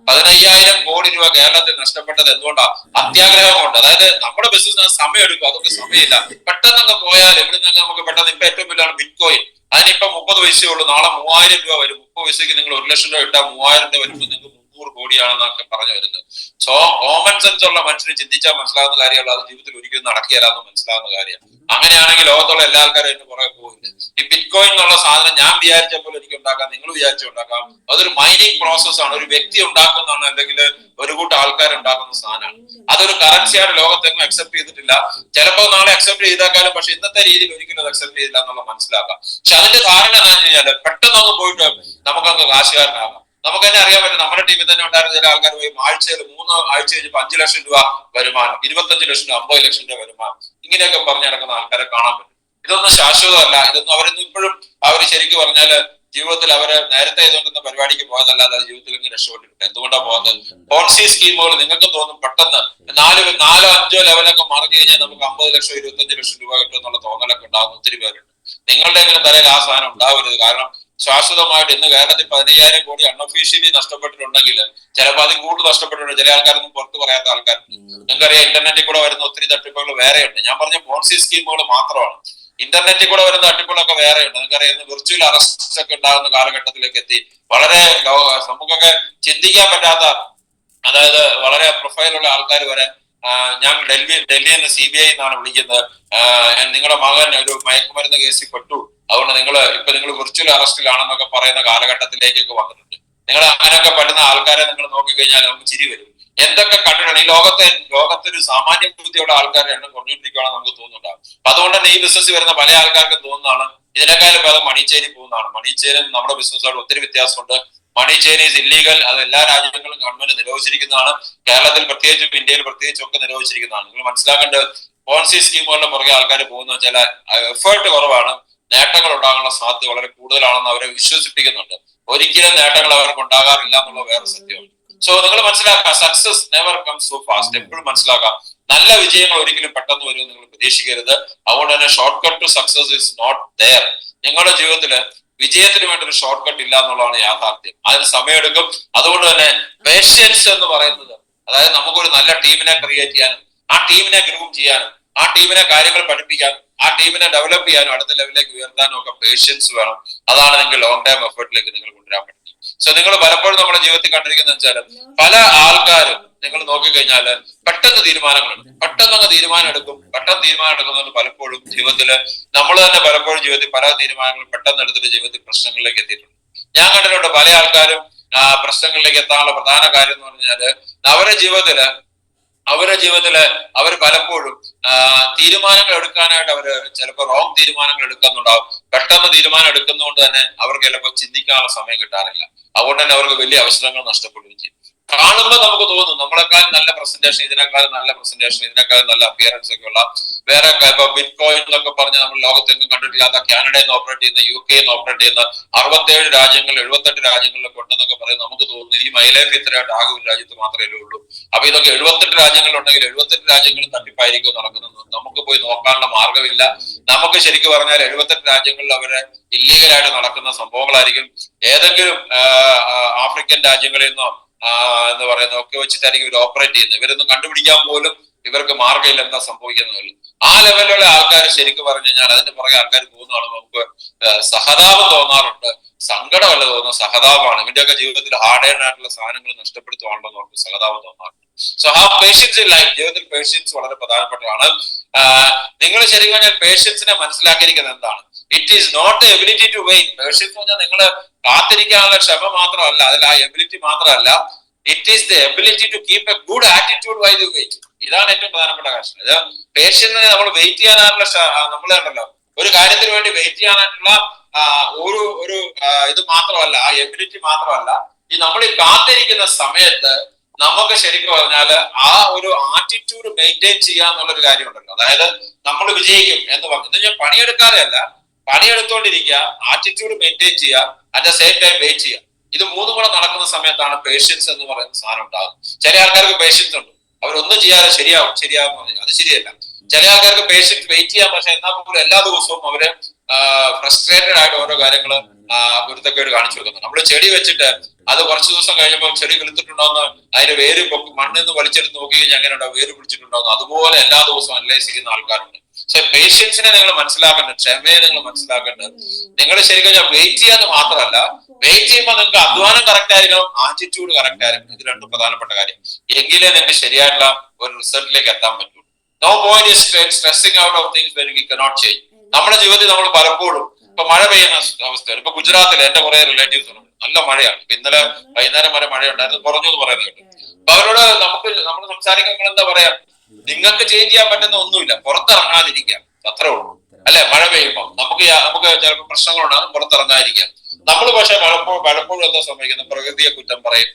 15,000 കോടി രൂപ കേരളത്തിൽ നഷ്ടപ്പെട്ടത് എന്തുകൊണ്ടാണ്? അത്യാഗ്രഹം കൊണ്ട്. അതായത് നമ്മുടെ ബിസിനസ് സമയം എടുക്കും, അതൊക്കെ സമയമില്ല. പെട്ടെന്നൊക്കെ പോയാൽ ഇവിടെ നിന്ന് നമുക്ക് പെട്ടെന്ന് ഇപ്പൊ ഏറ്റവും വലിയ ബിറ്റ് കോയിൻ, അതിനിപ്പോ 30 പൈസയേ ഉള്ളൂ, നാളെ 3,000 രൂപ വരും. 30 പൈസക്ക് നിങ്ങൾ 1 ലക്ഷം രൂപ ഇട്ടാൽ 3,000 രൂപ വരുമ്പോൾ നിങ്ങൾക്ക് കോടിയാണെന്നൊക്കെ പറഞ്ഞു വരുന്നത്. സോ കോമൺ സെൻസ് ഉള്ള മനുഷ്യന് ചിന്തിച്ചാൽ മനസ്സിലാവുന്ന കാര്യമല്ല, അത് ജീവിതത്തിൽ ഒരിക്കലും നടക്കുകയല്ലാന്ന് മനസ്സിലാവുന്ന കാര്യമാണ്. അങ്ങനെയാണെങ്കിൽ ലോകത്തുള്ള എല്ലാ ആൾക്കാരും എന്നെ പുറകെ പോകില്ല. ഈ ബിറ്റ്കോയിൻ എന്നുള്ള സാധനം ഞാൻ വിചാരിച്ചപ്പോൾ എനിക്ക് ഉണ്ടാക്കാം, നിങ്ങൾ വിചാരിച്ച ഉണ്ടാക്കാം. അതൊരു മൈനിങ് പ്രോസസ് ആണ്, ഒരു വ്യക്തി ഉണ്ടാക്കുന്നതാണ്, അല്ലെങ്കിൽ ഒരു കൂട്ടം ആൾക്കാർ ഉണ്ടാക്കുന്ന സാധനമാണ്. അതൊരു കറൻസിയാണ്, ലോകത്തെങ്ങും അക്സെപ്റ്റ് ചെയ്തിട്ടില്ല. ചിലപ്പോൾ നാളെ അക്സെപ്റ്റ് ചെയ്തേക്കാലും, പക്ഷെ ഇന്നത്തെ രീതിയിൽ ഒരിക്കലും അത് അക്സെപ്റ്റ് ചെയ്തില്ല എന്നുള്ള മനസ്സിലാക്കാം. പക്ഷെ അതിന്റെ കാരണം എന്താണെന്ന് കഴിഞ്ഞാൽ പെട്ടെന്നൊന്ന് പോയിട്ട് നമുക്കങ്ങ് കാശുകാരനാകാം. നമുക്ക് തന്നെ അറിയാൻ പറ്റും, നമ്മുടെ ടീമിൽ തന്നെ ഉണ്ടായിരുന്ന ചില ആൾക്കാർ പോയി ആഴ്ചയിൽ 3 ആഴ്ച കഴിഞ്ഞപ്പോൾ 5 ലക്ഷം രൂപ വരുമാനം, 25 ലക്ഷം രൂപ, 50 ലക്ഷം രൂപ വരുമാനം, ഇങ്ങനെയൊക്കെ പറഞ്ഞു നടക്കുന്ന ആൾക്കാരെ കാണാൻ പറ്റും. ഇതൊന്നും ശാശ്വതമല്ല. ഇതൊന്നും അവരൊന്നും ഇപ്പോഴും അവർ ശരിക്കും പറഞ്ഞാല് ജീവിതത്തിൽ അവര് നേരത്തെ ഇതുകൊണ്ടുന്ന പരിപാടിക്ക് പോയതല്ലാതെ ജീവിതത്തിൽ ഇങ്ങനെ രക്ഷപ്പെട്ടിട്ടുണ്ട്. എന്തുകൊണ്ടാണ് പോകുന്നത്? പോൺസി സ്കീമുകൾ നിങ്ങൾക്ക് തോന്നും പെട്ടെന്ന് 4-5 ലെവലൊക്കെ മാർക്ക് കഴിഞ്ഞാൽ നമുക്ക് 50 ലക്ഷം 25 ലക്ഷം രൂപ കിട്ടും എന്നുള്ള തോന്നലൊക്കെ ഉണ്ടാകുന്ന ഒത്തിരി പേരുണ്ട്. നിങ്ങളുടെ എങ്കിലും തലയിൽ ആ സാധനം ഉണ്ടാവരുത്. കാരണം ശാശ്വതമായിട്ട് ഇന്ന് കേരളത്തിൽ 15,000 കോടി അൺഒഫീഷ്യലി നഷ്ടപ്പെട്ടിട്ടുണ്ടെങ്കിൽ ചിലപ്പോൾ അതിൽ കൂടുതൽ നഷ്ടപ്പെട്ടിട്ടുണ്ട്. ചില ആൾക്കാരൊന്നും പുറത്ത് പറയാത്ത ആൾക്കാരുണ്ട്. നിങ്ങൾക്കറിയാം, ഇന്റർനെറ്റിൽ കൂടെ വരുന്ന ഒത്തിരി തട്ടിപ്പുകൾ വേറെയുണ്ട്. ഞാൻ പറഞ്ഞ പോൺസി സ്കീമുകൾ മാത്രമാണ്. ഇന്റർനെറ്റിൽ കൂടെ വരുന്ന തട്ടിപ്പുകളൊക്കെ വേറെയുണ്ട്. നിങ്ങൾക്കറിയാം, വിർച്വൽ അറസ്റ്റ് ഒക്കെ ഉണ്ടാകുന്ന കാലഘട്ടത്തിലേക്ക് എത്തി. വളരെ നമുക്കൊക്കെ ചിന്തിക്കാൻ പറ്റാത്ത, അതായത് വളരെ പ്രൊഫൈലുള്ള ആൾക്കാർ വരെ ഞാൻ ഡൽഹിയിൽ നിന്ന് CBI എന്നാണ് വിളിക്കുന്നത്, നിങ്ങളുടെ മകൻ ഒരു മയക്കുമരുന്ന് കേസിൽ പെട്ടു, അതുകൊണ്ട് നിങ്ങൾ വിർച്വൽ അറസ്റ്റിലാണെന്നൊക്കെ പറയുന്ന കാലഘട്ടത്തിലേക്കൊക്കെ വന്നിട്ടുണ്ട്. നിങ്ങൾ അങ്ങനെയൊക്കെ പറ്റുന്ന ആൾക്കാരെ നിങ്ങൾ നോക്കിക്കഴിഞ്ഞാൽ നമുക്ക് ചിരി വരും. എന്തൊക്കെ കണ്ടിട്ടാണ് ഈ ലോകത്തൊരു സാമാന്യ ബുദ്ധിയുള്ള ആൾക്കാരുടെ എണ്ണം കൊണ്ടുകൊണ്ടിരിക്കുകയാണെന്ന് നമുക്ക് തോന്നുന്നുണ്ടാവും. അതുകൊണ്ട് തന്നെ ഈ ബിസിനസ് വരുന്ന പല ആൾക്കാർക്കും തോന്നുന്നതാണ് ഇതിനേക്കാളും ഭേദം മണി ചെയിനിൽ പോകുന്നതാണ്. മണി ചെയിനും നമ്മുടെ ബിസിനസ്സുമായിട്ട് ഒത്തിരി വ്യത്യാസമുണ്ട്. Money chain is illegal. അത് എല്ലാ രാജ്യങ്ങളും ഗവൺമെന്റ് നിരോധിച്ചിരിക്കുന്നതാണ്. കേരളത്തിൽ പ്രത്യേകിച്ചും ഇന്ത്യയിൽ പ്രത്യേകിച്ചും ഒക്കെ നിരോധിച്ചിരിക്കുന്നതാണ്. നിങ്ങൾ മനസ്സിലാക്കേണ്ടത്, പോൺസി സ്കീമുകളുടെ പുറകെ ആൾക്കാർ പോകുന്ന ചില എഫേർട്ട് കുറവാണ്, നേട്ടങ്ങൾ ഉണ്ടാകാനുള്ള സാധ്യത വളരെ കൂടുതലാണെന്ന് അവരെ വിശ്വസിപ്പിക്കുന്നുണ്ട്. ഒരിക്കലും നേട്ടങ്ങൾ അവർക്ക് ഉണ്ടാകാറില്ല എന്നുള്ള വേറെ സത്യമാണ്. സോ നിങ്ങൾ മനസ്സിലാക്കുക, success never comes so fast. എപ്പോഴും മനസ്സിലാക്കാം, നല്ല വിജയങ്ങൾ ഒരിക്കലും പെട്ടെന്ന് വരും നിങ്ങൾ പ്രതീക്ഷിക്കരുത്. അതുകൊണ്ട് തന്നെ short cut to success is not there. നിങ്ങളുടെ ജീവിതത്തിൽ വിജയത്തിന് വേണ്ടി ഒരു ഷോർട്ട് കട്ട് ഇല്ല എന്നുള്ളതാണ് യാഥാർത്ഥ്യം. അതിന് സമയമെടുക്കും. അതുകൊണ്ട് തന്നെ പേഷ്യൻസ് എന്ന് പറയുന്നത്, അതായത് നമുക്കൊരു നല്ല ടീമിനെ ക്രിയേറ്റ് ചെയ്യാനും ആ ടീമിനെ ഗ്രൂം ചെയ്യാനും ആ ടീമിനെ കാര്യങ്ങൾ പഠിപ്പിക്കാനും ആ ടീമിനെ ഡെവലപ്പ് ചെയ്യാനും അടുത്ത ലെവലിലേക്ക് ഉയർത്താനും ഒക്കെ പേഷ്യൻസ് വേണം. അതാണ് നിങ്ങൾ ലോങ് ടൈം എഫേർട്ടിലേക്ക് നിങ്ങൾ കൊണ്ടുവരാൻ പറ്റുന്നത്. സോ നിങ്ങൾ പലപ്പോഴും നമ്മുടെ ജീവിതത്തിൽ കണ്ടിരിക്കുന്ന വെച്ചാൽ പല ആൾക്കാരും നിങ്ങൾ നോക്കിക്കഴിഞ്ഞാല് പെട്ടെന്ന് തീരുമാനം എടുക്കുന്നത് പലപ്പോഴും ജീവിതത്തിൽ നമ്മൾ തന്നെ പലപ്പോഴും ജീവിതത്തിൽ പല തീരുമാനങ്ങളും പെട്ടെന്ന് എടുത്തിട്ട് ജീവിതത്തിൽ പ്രശ്നങ്ങളിലേക്ക് എത്തിയിട്ടുണ്ട്. ഞാൻ കണ്ടിട്ടുണ്ട് പല ആൾക്കാരും പ്രശ്നങ്ങളിലേക്ക് എത്താനുള്ള പ്രധാന കാര്യം എന്ന് പറഞ്ഞാല് അവരുടെ ജീവിതത്തില് അവർ പലപ്പോഴും തീരുമാനങ്ങൾ എടുക്കാനായിട്ട് അവര് ചിലപ്പോൾ റോങ് തീരുമാനങ്ങൾ എടുക്കുന്നുണ്ടാവും. പെട്ടെന്ന് തീരുമാനം എടുക്കുന്നതുകൊണ്ട് തന്നെ അവർക്ക് ചിലപ്പോൾ ചിന്തിക്കാനുള്ള സമയം കിട്ടാറില്ല. അതുകൊണ്ട് തന്നെ അവർക്ക് വലിയ അവസരങ്ങൾ നഷ്ടപ്പെടുകയും ചെയ്യും. കാണുമ്പോൾ നമുക്ക് തോന്നും നമ്മളെക്കാളും നല്ല പ്രസന്റേഷൻ, ഇതിനേക്കാളും നല്ല അപ്പിയറൻസ് ഒക്കെ ഉള്ള വേറെ ഇപ്പൊ ബിറ്റ് കോയിൻ എന്നൊക്കെ പറഞ്ഞ് നമ്മൾ ലോകത്തെങ്ങും കണ്ടിട്ടില്ലാത്ത കാനഡയിൽ നിന്ന് ഓപ്പറേറ്റ് ചെയ്യുന്ന, UK നിന്ന് ഓപ്പറേറ്റ് ചെയ്യുന്ന 67 രാജ്യങ്ങൾ 78 രാജ്യങ്ങളിലൊക്കെ ഉണ്ടെന്നൊക്കെ പറയുന്നത് നമുക്ക് തോന്നുന്നു ഈ മൈലൈഫ് ഇത്രയായിട്ട് ആകെ ഒരു രാജ്യത്ത് മാത്രമേ ഉള്ളൂ. അപ്പൊ ഇതൊക്കെ 78 രാജ്യങ്ങളുണ്ടെങ്കിൽ 78 രാജ്യങ്ങളും തട്ടിപ്പായിരിക്കും നടക്കുന്നത്. നമുക്ക് പോയി നോക്കാനുള്ള മാർഗമില്ല. നമുക്ക് ശരിക്കും പറഞ്ഞാൽ 78 രാജ്യങ്ങളിൽ അവരെ ഇല്ലീഗലായിട്ട് നടക്കുന്ന സംഭവങ്ങളായിരിക്കും. ഏതെങ്കിലും ആഫ്രിക്കൻ രാജ്യങ്ങളിൽ നിന്നോ എന്ന് പറയുന്നത് ഒക്കെ വെച്ചിട്ടായിരിക്കും ഇവർ ഓപ്പറേറ്റ് ചെയ്യുന്നത്. ഇവരൊന്നും കണ്ടുപിടിക്കാൻ പോലും ഇവർക്ക് മാർഗമില്ല എന്താ സംഭവിക്കുന്നില്ല. ആ ലെവലിലുള്ള ആൾക്കാർ ശരിക്കും പറഞ്ഞു കഴിഞ്ഞാൽ അതിന്റെ പുറകെ ആൾക്കാർ പോകുന്നതാണ് നമുക്ക് സഹതാപം തോന്നാറുണ്ട്. സങ്കടമല്ല തോന്നുന്നത്, സഹതാപമാണ്. ഇവന്റെയൊക്കെ ജീവിതത്തിൽ ഹാർഡ് ഏൺ ആയിട്ടുള്ള സാധനങ്ങൾ നഷ്ടപ്പെടുത്തുവാണല്ലോ നമുക്ക് സഹതാപം തോന്നാറുണ്ട്. So have patience in life. ജീവിതത്തിൽ പേഷ്യൻസ് വളരെ പ്രധാനപ്പെട്ടതാണ്. നിങ്ങൾ ശരിക്കും പറഞ്ഞാൽ പേഷ്യൻസിനെ മനസ്സിലാക്കിയിരിക്കുന്നത് എന്താണ്? It is not ability to wait. Patience എന്ന് പറഞ്ഞാൽ നിങ്ങൾ കാത്തിരിക്കാനുള്ള ക്ഷമ മാത്രമല്ല, അതിൽ ആ എബിലിറ്റി മാത്രമല്ല, it is the ability to keep a good attitude while you wait. ഇതാണ് ഏറ്റവും പ്രധാനപ്പെട്ട കാര്യം. ഇത് പേഷ്യൻസിനെ നമ്മൾ വെയിറ്റ് ചെയ്യാനായിട്ടുള്ള നമ്മളുണ്ടല്ലോ ഒരു കാര്യത്തിന് വേണ്ടി വെയിറ്റ് ചെയ്യാനായിട്ടുള്ള ഒരു ഇത് മാത്രമല്ല, ആ എബിലിറ്റി മാത്രമല്ല, ഈ നമ്മൾ ഈ കാത്തിരിക്കുന്ന സമയത്ത് നമുക്ക് ശരിക്കും പറഞ്ഞാല് ആ ഒരു ആറ്റിറ്റ്യൂഡ് മെയിൻറ്റെയിൻ ചെയ്യാന്നുള്ളൊരു കാര്യമുണ്ടല്ലോ. അതായത് നമ്മൾ വിജയിക്കും എന്ന് പറഞ്ഞു ഞാൻ പണിയെടുക്കാതെ അല്ല, പണിയെടുത്തോണ്ടിരിക്കുക, ആറ്റിറ്റ്യൂഡ് മെയിൻറ്റെയിൻ ചെയ്യുക, at the same time wait ചെയ്യുക. ഇത് മൂന്നും കൂടെ നടക്കുന്ന സമയത്താണ് പേഷ്യൻസ് എന്ന് പറയുന്ന സാധനം ഉണ്ടാകുന്നത്. ചില ആൾക്കാർക്ക് പേഷ്യൻസ് ഉണ്ട്, അവരൊന്നും ചെയ്യാതെ ശരിയാവും അത് ശരിയല്ല. ചില ആൾക്കാർക്ക് പേഷ്യൻസ് വെയിറ്റ് ചെയ്യാൻ, പക്ഷെ എന്നാൽ പോലും എല്ലാ ദിവസവും അവര് ഫ്രസ്ട്രേറ്റഡ് ആയിട്ട് ഓരോ കാര്യങ്ങള് ഗുരുത്തക്കേട് കാണിച്ചു വെക്കുന്നത്. നമ്മൾ ചെടി വെച്ചിട്ട് അത് കുറച്ച് ദിവസം കഴിഞ്ഞപ്പോൾ ചെടി കിളുത്തിട്ടുണ്ടോന്ന് അതിന്റെ വേര് മണ്ണിൽ നിന്ന് വലിച്ചെടുത്ത് നോക്കി കഴിഞ്ഞാൽ അങ്ങനെ ഉണ്ടാവും, വേര് പിടിച്ചിട്ടുണ്ടോന്ന്. അതുപോലെ എല്ലാ ദിവസവും അനലൈസ് ചെയ്യുന്ന ആൾക്കാരുണ്ട്. പേഷ്യൻസിനെ നിങ്ങൾ മനസ്സിലാക്കേണ്ടത്, ക്ഷമയെ നിങ്ങൾ മനസ്സിലാക്കേണ്ടത്. നിങ്ങൾ ശരിക്കും വെയിറ്റ് ചെയ്യാന്ന് മാത്രമല്ല, വെയിറ്റ് ചെയ്യുമ്പോൾ നിങ്ങൾക്ക് അധ്വാനം കറക്റ്റ് ആയിരിക്കണം, ആറ്റിറ്റ്യൂഡ് കറക്റ്റ് ആയിരിക്കണം. ഇത് രണ്ടും പ്രധാനപ്പെട്ട കാര്യം. എങ്കിലേ നിങ്ങൾക്ക് ശരിയായിട്ടുള്ള ഒരു റിസൾട്ടിലേക്ക് എത്താൻ പറ്റുള്ളൂ. No point is stressing out of things when we cannot change. നമ്മുടെ ജീവിതത്തിൽ നമ്മൾ പലപ്പോഴും ഇപ്പൊ മഴ പെയ്യുന്ന അവസ്ഥയാണ്. ഇപ്പൊ ഗുജറാത്തിൽ എന്റെ കുറെ റിലേറ്റീവ്സ് ഉണ്ട്, നല്ല മഴയാണ്. ഇപ്പൊ ഇന്നലെ വൈകുന്നേരം വരെ മഴയുണ്ടായിരുന്നു, കുറഞ്ഞു എന്ന് പറയുന്നത് കേട്ടു. അപ്പൊ അവരോട് നമ്മൾ സംസാരിക്കാൻ എന്താ പറയാ, നിങ്ങൾക്ക് ചേഞ്ച് ചെയ്യാൻ പറ്റുന്ന ഒന്നുമില്ല, പുറത്തിറങ്ങാതിരിക്കാം, അത്രേ ഉള്ളൂ. അല്ലെ, മഴ പെയ്യുമ്പോൾ നമുക്ക് ചിലപ്പോൾ പ്രശ്നങ്ങളുണ്ടാകും, പുറത്തിറങ്ങാതിരിക്കാം. നമ്മൾ പക്ഷെ പലപ്പോഴും എന്താ സംഭവിക്കുന്നത്, പ്രകൃതിയെ കുറ്റം പറയും,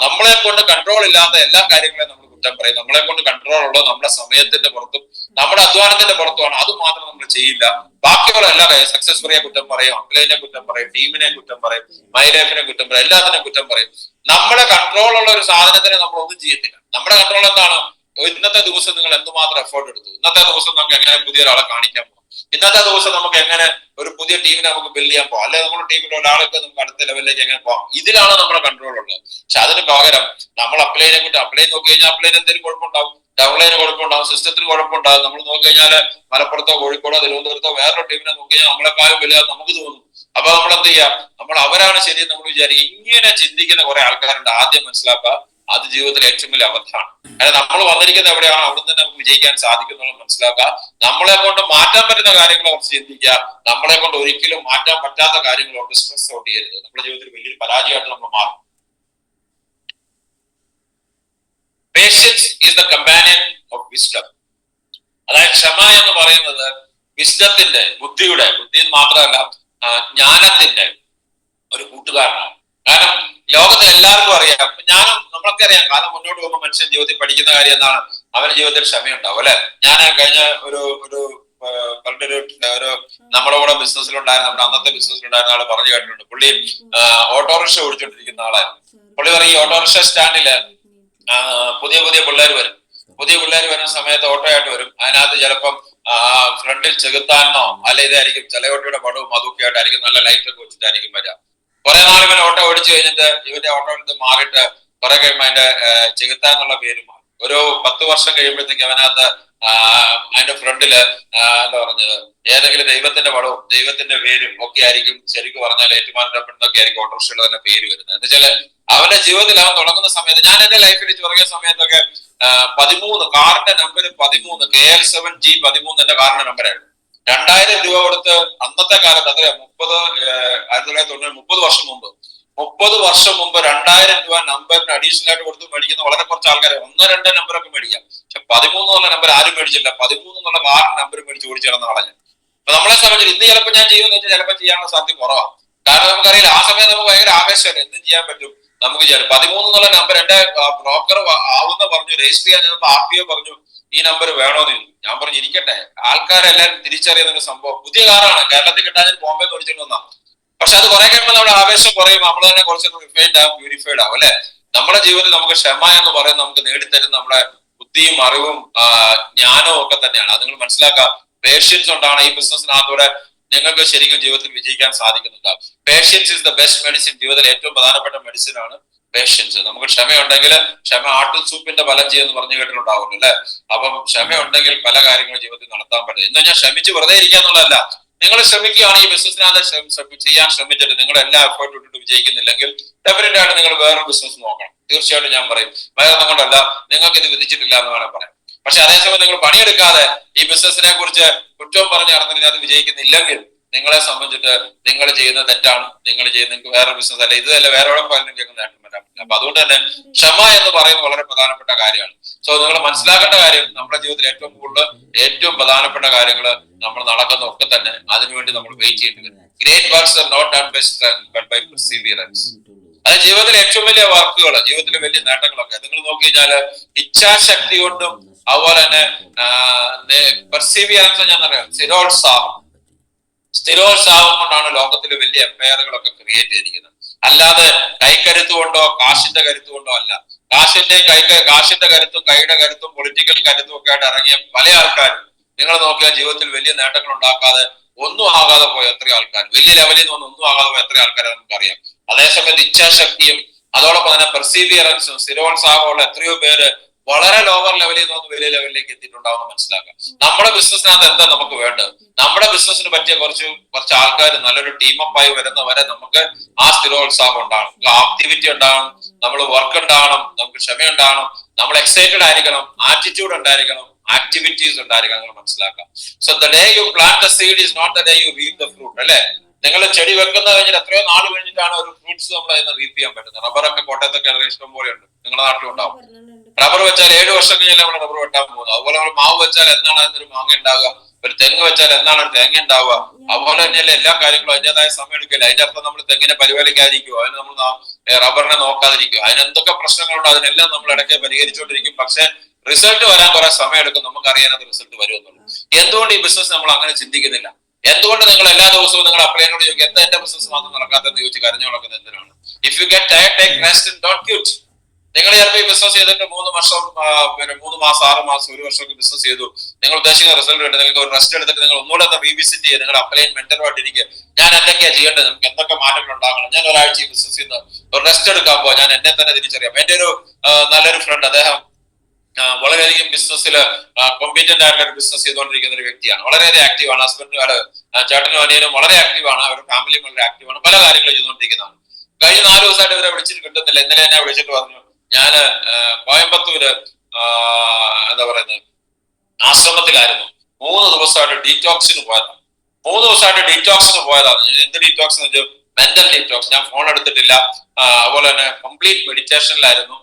നമ്മളെ കൊണ്ട് കൺട്രോൾ ഇല്ലാത്ത എല്ലാ കാര്യങ്ങളെയും നമ്മൾ കുറ്റം പറയും. നമ്മളെ കൊണ്ട് കൺട്രോൾ ഉള്ളത് നമ്മുടെ സമയത്തിന്റെ പുറത്തും നമ്മുടെ അധ്വാനത്തിന്റെ പുറത്തുമാണ്. അത് മാത്രം നമ്മൾ ചെയ്യില്ല. ബാക്കിയുള്ള എല്ലാ കാര്യം, സക്സസ് സ്റ്റോറിയെ കുറ്റം പറയും, അപ്ലൈനെ കുറ്റം പറയും, ടീമിനെ കുറ്റം പറയും, മൈ ലൈഫിനെ കുറ്റം പറയും, എല്ലാത്തിനും കുറ്റം പറയും. നമ്മുടെ കൺട്രോൾ ഉള്ള ഒരു സാധനത്തിനെ നമ്മൾ ഒന്നും ചെയ്യത്തില്ല. നമ്മുടെ കൺട്രോൾ എന്താണ്? ഇന്നത്തെ ദിവസം നിങ്ങൾ എന്തുമാത്രം എഫേർട്ട് എടുത്തു, ഇന്നത്തെ ദിവസം നമുക്ക് എങ്ങനെ പുതിയ ഒരാളെ കാണിക്കാൻ പോകും, ഇന്നത്തെ ദിവസം നമുക്ക് എങ്ങനെ ഒരു പുതിയ ടീമിനെ നമുക്ക് ബിൽഡ് ചെയ്യാൻ പോകാം, അല്ലെങ്കിൽ നമ്മുടെ ടീമിലെ ഒരാളൊക്കെ നമുക്ക് അടുത്ത ലെവലിലേക്ക് എങ്ങനെ പോകാം, ഇതിലാണ് നമ്മുടെ കൺട്രോൾ ഉള്ളത്. പക്ഷെ അതിന് പകരം നമ്മൾ അപ്ലൈനെ കുറിച്ച് അപ്ലൈ നോക്കി കഴിഞ്ഞാൽ അപ്ലൈന് എന്തെങ്കിലും കുഴപ്പമുണ്ടാവും, ഡബിളിന് കുഴപ്പമുണ്ടാവും, സിസ്റ്റത്തിന് കുഴപ്പമുണ്ടാകും. നമ്മൾ നോക്കി കഴിഞ്ഞാൽ മലപ്പുറത്തോ കോഴിക്കോടോ തിരുവനന്തപുരത്തോ വേറൊരു ടീമിനെ നോക്കി കഴിഞ്ഞാൽ നമ്മളെക്കാളും വലിയ നമുക്ക് തോന്നും. അപ്പൊ നമ്മൾ എന്ത് ചെയ്യാം, നമ്മൾ അവരാണ് ശരി നമ്മൾ വിചാരിക്കും. ഇങ്ങനെ ചിന്തിക്കുന്ന കുറെ ആൾക്കാരുണ്ട്. ആദ്യം മനസ്സിലാക്കുക, അത് ജീവിതത്തിൽ ഏറ്റവും വലിയ അബദ്ധമാണ്. കാരണം നമ്മൾ വന്നിരിക്കുന്നത് എവിടെയാണ്, അവിടെ തന്നെ നമുക്ക് വിജയിക്കാൻ സാധിക്കുന്നുള്ളത് മനസ്സിലാക്കുക. നമ്മളെ കൊണ്ട് മാറ്റാൻ പറ്റുന്ന കാര്യങ്ങളെ കുറിച്ച് ചിന്തിക്കുക. നമ്മളെ കൊണ്ട് ഒരിക്കലും മാറ്റാൻ പറ്റാത്ത കാര്യങ്ങളോട് സ്ട്രെസ് ഔട്ട് ചെയ്യരുത്. നമ്മുടെ ജീവിതത്തിൽ വലിയൊരു പരാജയമായിട്ട് നമ്മൾ മാറും. Patience is the companion of wisdom. അതായത് ക്ഷമ എന്ന് പറയുന്നത് വിസ്ഡത്തിന്റെ, ബുദ്ധിയുടെ, ബുദ്ധി മാത്രമല്ല ജ്ഞാനത്തിന്റെ ഒരു കൂട്ടുകാരനാണ്. കാരണം ലോകത്തെ എല്ലാവർക്കും അറിയാം, നമ്മളൊക്കെ അറിയാം, കാലം മുന്നോട്ട് പോകുമ്പോൾ മനുഷ്യൻ ജീവിതത്തിൽ പഠിക്കുന്ന കാര്യം എന്താണ്, അവന്റെ ജീവിതത്തിൽ ക്ഷമയുണ്ടാവും. അല്ലെ, ഞാൻ കഴിഞ്ഞ ഒരു നമ്മുടെ കൂടെ ബിസിനസ്സിലുണ്ടായിരുന്ന, നമ്മുടെ അന്നത്തെ ബിസിനസ്സിലുണ്ടായിരുന്ന ആള് പറഞ്ഞു കേട്ടിട്ടുണ്ട്. പുള്ളി ഓട്ടോറിക്ഷ ഓടിച്ചോണ്ടിരിക്കുന്ന ആളായിരുന്നു. പുള്ളി പറയും, ഈ ഓട്ടോറിക്ഷ സ്റ്റാൻഡില് പുതിയ പിള്ളേർ വരും. പുതിയ പിള്ളേർ വരുന്ന സമയത്ത് ഓട്ടോ ആയിട്ട് വരും. അതിനകത്ത് ചിലപ്പം ഫ്രണ്ടിൽ ചെകുത്താനോ അല്ല ഇതായിരിക്കും ചെലയോട്ടയുടെ പടവും അതൊക്കെ ആയിട്ടായിരിക്കും, നല്ല ലൈറ്റ് ഒക്കെ വെച്ചിട്ടായിരിക്കും വരിക. കുറെ നാൾ ഇവൻ ഓട്ടോ ഓടിച്ചു കഴിഞ്ഞിട്ട് ഇവന്റെ ഓട്ടോ എടുത്ത് മാറിയിട്ട് കുറെ കഴിയുമ്പോൾ അതിന്റെ ചെകുത്താൻ എന്നുള്ള പേര് മാറി. ഒരു 10 വർഷം കഴിയുമ്പോഴത്തേക്ക് അവനകത്ത് അതിന്റെ ഫ്രണ്ടില് എന്താ പറഞ്ഞത്, ഏതെങ്കിലും ദൈവത്തിന്റെ പടവും ദൈവത്തിന്റെ പേരും ഒക്കെ ആയിരിക്കും. ശരിക്കും പറഞ്ഞാൽ ഏറ്റുമാനൂരപ്പെടുന്നൊക്കെ ആയിരിക്കും ഓട്ടോറിക്ഷയുടെ തന്നെ പേര് വരുന്നത്. എന്ന് വെച്ചാല് അവന്റെ ജീവിതത്തിൽ അവൻ തുടങ്ങുന്ന സമയത്ത്, ഞാൻ എന്റെ ലൈഫിൽ തുടങ്ങിയ സമയത്തൊക്കെ 13 കാറിന്റെ നമ്പർ 13 KL7G13 എന്റെ കാറിന്റെ നമ്പറായിരുന്നു. 2000 രൂപ കൊടുത്ത് അന്നത്തെ കാലത്ത് അത്ര 30 വർഷം മുമ്പ് 2000 രൂപ നമ്പറിന് അഡീഷണൽ ആയിട്ട് കൊടുത്ത് മേടിക്കുന്ന വളരെ കുറച്ച് ആൾക്കാരെ, 1-2 നമ്പറൊക്കെ മേടിക്കാം. പക്ഷെ 13 എന്നുള്ള നമ്പർ ആരും മേടിച്ചില്ല. 13 എന്നുള്ള കാറിന്റെ നമ്പർ മേടിച്ച് ഓടിച്ചു കിടന്ന ആളാണ് ഞാൻ. അപ്പൊ നമ്മളെ സംബന്ധിച്ച് ഇന്ന് ചിലപ്പോൾ ഞാൻ ചെയ്യുമെന്ന് വെച്ചാൽ ചിലപ്പോൾ ചെയ്യാനുള്ള സാധ്യത കുറവാണ്. കാരണം നമുക്കറിയില്ല, ആ സമയം നമുക്ക് ഭയങ്കര ആവേശമല്ല, എന്തും ചെയ്യാൻ പറ്റും. നമുക്ക് 13 എന്നുള്ള നമ്പർ എന്റെ ബ്രോക്കർ ആവുന്ന പറഞ്ഞു, രജിസ്റ്റർ ചെയ്യാൻ ചെന്നപ്പോ RTO പറഞ്ഞു ഈ നമ്പർ വേണോന്ന് ചോദിച്ചു. ഞാൻ പറഞ്ഞു ഇരിക്കട്ടെ, ആൾക്കാരെല്ലാരും തിരിച്ചറിയുന്ന ഒരു സംഭവം. പുതിയ കാറാണ്, കേരളത്തിൽ കിട്ടാൻ ബോംബെ ഓടിച്ചിട്ട് വന്നാണ്. പക്ഷെ അത് കുറെ കഴിയുമ്പോൾ നമ്മുടെ ആവേശം കുറയും, നമ്മൾ തന്നെ കുറച്ചൊക്കെ റിഫൈൻഡ് ആവും, പ്യൂരിഫൈഡ് ആവും. അല്ലെ, നമ്മുടെ ജീവിതത്തിൽ നമുക്ക് ക്ഷമ എന്ന് പറയുന്നത് നമുക്ക് നേടിത്തരുന്ന നമ്മുടെ ബുദ്ധിയും അറിവും ജ്ഞാനവും ഒക്കെ തന്നെയാണ്. അത് നിങ്ങൾ മനസ്സിലാക്കുക. പേഷ്യൻസ് കൊണ്ടാണ് ഈ ബിസിനസ്സിനകത്തൂടെ നിങ്ങൾക്ക് ശരിക്കും ജീവിതത്തിൽ വിജയിക്കാൻ സാധിക്കുന്നുണ്ട്. Patience is the best medicine. ജീവിതത്തിൽ ഏറ്റവും പ്രധാനപ്പെട്ട മെഡിസിൻ ആണ് പേഷ്യൻസ്. നമുക്ക് ക്ഷമയുണ്ടെങ്കിൽ, ക്ഷമ ആട്ടിൽ സൂപ്പിന്റെ ഫലം ചെയ്യുമെന്ന് പറഞ്ഞു കേട്ടിട്ടുണ്ടാവുമല്ലോ അല്ലെ. അപ്പം ക്ഷമയുണ്ടെങ്കിൽ പല കാര്യങ്ങളും ജീവിതത്തിൽ നടത്താൻ പറ്റും. എന്ന് ഞാൻ ക്ഷമിച്ച് വെറുതെ ഇരിക്കുക എന്നുള്ളതല്ല. നിങ്ങൾ ശ്രമിക്കുകയാണ് ഈ ബിസിനസ്സിനകത്ത് ചെയ്യാൻ ശ്രമിച്ചിട്ട് നിങ്ങൾ എല്ലാ എഫേർട്ട് ഇട്ടിട്ട് വിജയിക്കുന്നില്ലെങ്കിൽ ഡെഫിനറ്റ് ആയിട്ട് നിങ്ങൾ വേറൊരു ബിസിനസ് നോക്കണം. തീർച്ചയായിട്ടും ഞാൻ പറയും, വേറെ ഒന്നും കൊണ്ടല്ല, നിങ്ങൾക്ക് ഇത് വിധിച്ചിട്ടില്ല എന്ന് വേണം പറയാം. പക്ഷെ അതേസമയം നിങ്ങൾ പണിയെടുക്കാതെ ഈ ബിസിനസിനെ കുറിച്ച് കുറ്റവും പറഞ്ഞ് നടന്നതിനകത്ത് വിജയിക്കുന്നില്ലെങ്കിൽ നിങ്ങളെ സംബന്ധിച്ചിട്ട് നിങ്ങൾ ചെയ്യുന്ന തെറ്റാണ്. നിങ്ങൾക്ക് വേറെ ബിസിനസ് അല്ല, ഇതല്ല വേറെ എവിടെ പോയാലും നിങ്ങൾക്ക് നേട്ടം വരാൻ പറ്റില്ല. അപ്പൊ അതുകൊണ്ട് തന്നെ ക്ഷമ എന്ന് പറയുന്നത് വളരെ പ്രധാനപ്പെട്ട കാര്യമാണ്. സോ നിങ്ങൾ മനസ്സിലാക്കേണ്ട കാര്യം, നമ്മുടെ ജീവിതത്തിൽ ഏറ്റവും പ്രധാനപ്പെട്ട കാര്യങ്ങൾ നമ്മൾ നടക്കുന്നതൊക്കെ തന്നെ അതിനുവേണ്ടി നമ്മൾ വെയിറ്റ് ചെയ്യേണ്ടി വരും. Great works are not done by strength but by perseverance. അത് ജീവിതത്തിലെ ഏറ്റവും വലിയ വർക്കുകൾ, ജീവിതത്തിലെ വലിയ നേട്ടങ്ങളൊക്കെ നിങ്ങൾ നോക്കി കഴിഞ്ഞാല് ഇച്ഛാശക്തി കൊണ്ടും അതുപോലെ തന്നെ പെർസീവിയറൻസ് ഞാൻ പറയാം, സ്ഥിരോത്സാഹം കൊണ്ടാണ് ലോകത്തിലെ വലിയ എംപയറുകളൊക്കെ ക്രിയേറ്റ് ചെയ്തിരിക്കുന്നത്. അല്ലാതെ കൈക്കരുത്ത് കൊണ്ടോ കാശിന്റെ കരുത്ത് കൊണ്ടോ അല്ല. കാശിന്റെ കരുത്തും കൈയുടെ കരുത്തും പൊളിറ്റിക്കൽ കരുത്തും ഒക്കെ ആയിട്ട് ഇറങ്ങിയ പല ആൾക്കാരും നിങ്ങൾ നോക്കിയാൽ ജീവിതത്തിൽ വലിയ നേട്ടങ്ങൾ ഉണ്ടാക്കാതെ ഒന്നും ആകാതെ പോയ എത്രയോ ആൾക്കാർ, വലിയ ലെവലിൽ നിന്ന് ഒന്നും ആകാതെ പോയ എത്രയോ ആൾക്കാരെ നമുക്കറിയാം. അതേസമയത്ത് ഇച്ഛാശക്തിയും അതോടൊപ്പം തന്നെ പെർസീവിയറൻസും സ്ഥിരോത്സാഹമുള്ള എത്രയോ പേര് വളരെ ലോവർ ലെവലിൽ നിന്ന് വലിയ ലെവലിലേക്ക് എത്തിയിട്ടുണ്ടാവുന്ന മനസ്സിലാക്കുക. നമ്മുടെ ബിസിനസ്സിനകത്ത് എന്താ നമുക്ക് വേണ്ടത്? നമ്മുടെ ബിസിനസ്സിന് പറ്റിയ കുറച്ച് ആൾക്കാർ നല്ലൊരു ടീമപ്പായി വരുന്നവരെ നമുക്ക് ആ സ്ഥിരോത്സാഹം ഉണ്ടാകണം, ആക്ടിവിറ്റി ഉണ്ടാകണം, നമ്മൾ വർക്ക് ഉണ്ടാകണം, നമുക്ക് ക്ഷമ ഉണ്ടാകണം, നമ്മൾ എക്സൈറ്റഡ് ആയിരിക്കണം, ആറ്റിറ്റ്യൂഡ് ഉണ്ടായിരിക്കണം, ആക്ടിവിറ്റീസ് ഉണ്ടായിരിക്കണം. നിങ്ങൾ മനസ്സിലാക്കാം. So the day you plant the seed is not the day you reap the fruit. അല്ലെ, നിങ്ങൾ ചെടി വെക്കുന്ന കഴിഞ്ഞാൽ എത്രയോ നാൾ കഴിഞ്ഞിട്ടാണ് ഒരു ഫ്രൂട്ട്സ് നമ്മൾ അതിന് റീപ്പ് ചെയ്യാൻ പറ്റുന്നത്. റബ്ബറൊക്കെ കോട്ടയത്തൊക്കെ ഇഷ്ടം പോലെ ഉണ്ട്, നിങ്ങളുടെ നാട്ടിലുണ്ടാവും. റബ്ബർ വെച്ചാൽ 7 വർഷം കഴിഞ്ഞാൽ നമ്മൾ റബ്ബർ വെട്ടാൻ പോകുന്നത്. അതുപോലെ നമ്മൾ മാവ് വെച്ചാൽ എന്നാണ് അതിനൊരു മാങ്ങ ഉണ്ടാവുക, ഒരു തെങ്ങ് വെച്ചാൽ എന്നാണ് ഒരു തേങ്ങ ഉണ്ടാവുക. അതുപോലെ തന്നെയല്ലേ എല്ലാ കാര്യങ്ങളും അതിൻ്റെതായ സമയം എടുക്കില്ല. അതിന്റെ അർത്ഥം നമ്മൾ തെങ്ങിനെ പരിപാലിക്കാതിരിക്കുമോ, അതിന് നമ്മൾ റബ്ബറിനെ നോക്കാതിരിക്കും, അതിനെന്തൊക്കെ പ്രശ്നങ്ങളുണ്ടോ അതിനെല്ലാം നമ്മൾ ഇടയ്ക്ക് പരിഹരിച്ചുകൊണ്ടിരിക്കും. പക്ഷെ റിസൾട്ട് വരാൻ കുറെ സമയം എടുക്കും, നമുക്കറിയാൻ അത് റിസൾട്ട് വരുമെന്നുള്ളൂ. എന്തുകൊണ്ട് ഈ ബിസിനസ് നമ്മൾ അങ്ങനെ ചിന്തിക്കുന്നില്ല? എന്തുകൊണ്ട് നിങ്ങൾ എല്ലാ ദിവസവും നിങ്ങൾ അപ്ലൈനോട് ചോദിക്കും എന്താ എന്റെ ബിസിനസ് മാത്രം നടക്കാത്തെന്ന് ചോദിച്ച് കരഞ്ഞു നടക്കുന്നത് എന്തിനാണ്? If you get tired, take rest and don't quit. നിങ്ങൾ ചിലപ്പോൾ ഈ ബിസിനസ് ചെയ്തിട്ട് 3 വർഷം, 3 മാസം, 6 മാസം, 1 വർഷമൊക്കെ ബിസിനസ് ചെയ്തു, നിങ്ങൾ ഉദ്ദേശിക്കുന്ന റിസൾട്ട് ഉണ്ട്, നിങ്ങൾക്ക് ഒരു റെസ്റ്റ് എടുത്തിട്ട് നിങ്ങൾ ഒന്നുകൂടെ റീവിസിറ്റ് ചെയ്യുക, നിങ്ങൾ അപ്ലൈൻ മെന്ററുമായിട്ട് ഇരിക്കുക. ഞാൻ എന്തൊക്കെയാ ചെയ്യേണ്ടത്, നമുക്ക് എന്തൊക്കെ മാറ്റങ്ങൾ ഉണ്ടാകണം, ഞാൻ ഒരാഴ്ച ഈ ബിസിനസ് ചെയ്യുന്ന ഒരു റെസ്റ്റ് എടുക്കാൻ പോവാ, ഞാൻ എന്നെ തന്നെ തിരിച്ചറിയാം. എന്റെ ഒരു നല്ലൊരു ഫ്രണ്ട്, അദ്ദേഹം വളരെയധികം ബിസിനസ്സിൽ കോമ്പീറ്റന്റ് ആയിട്ടുള്ള ഒരു ബിസിനസ് ചെയ്തുകൊണ്ടിരിക്കുന്ന ഒരു വ്യക്തിയാണ്. വളരെയധികം ആക്റ്റീവാണ്. ഹസ്ബൻഡും ചേട്ടനും അനിയനും വളരെ ആക്റ്റീവാണ്, അവരുടെ ഫാമിലിയും വളരെ ആക്റ്റീവാണ്, പല കാര്യങ്ങളും ചെയ്തുകൊണ്ടിരിക്കുന്നതാണ്. കഴിഞ്ഞ 4 ദിവസമായിട്ട് ഇവരെ വിളിച്ചിട്ട് കിട്ടുന്നില്ല. ഇന്നലെ എന്നെ വിളിച്ചിട്ട് പറഞ്ഞു, ഞാന് കോയമ്പത്തൂര് എന്താ പറയുന്നത് ആശ്രമത്തിലായിരുന്നു, 3 ദിവസമായിട്ട് ഡീറ്റോക്സിന് പോയതാണ്. 3 ദിവസമായിട്ട് ഡീറ്റോക്സിന് പോയതാണ്. എന്ത് ഡീറ്റോക്സ് എന്ന് വെച്ചാൽ മെന്റൽ ഡീറ്റോക്സ്. ഞാൻ ഫോൺ എടുത്തിട്ടില്ല, അതുപോലെ തന്നെ കംപ്ലീറ്റ് മെഡിറ്റേഷനിലായിരുന്നു.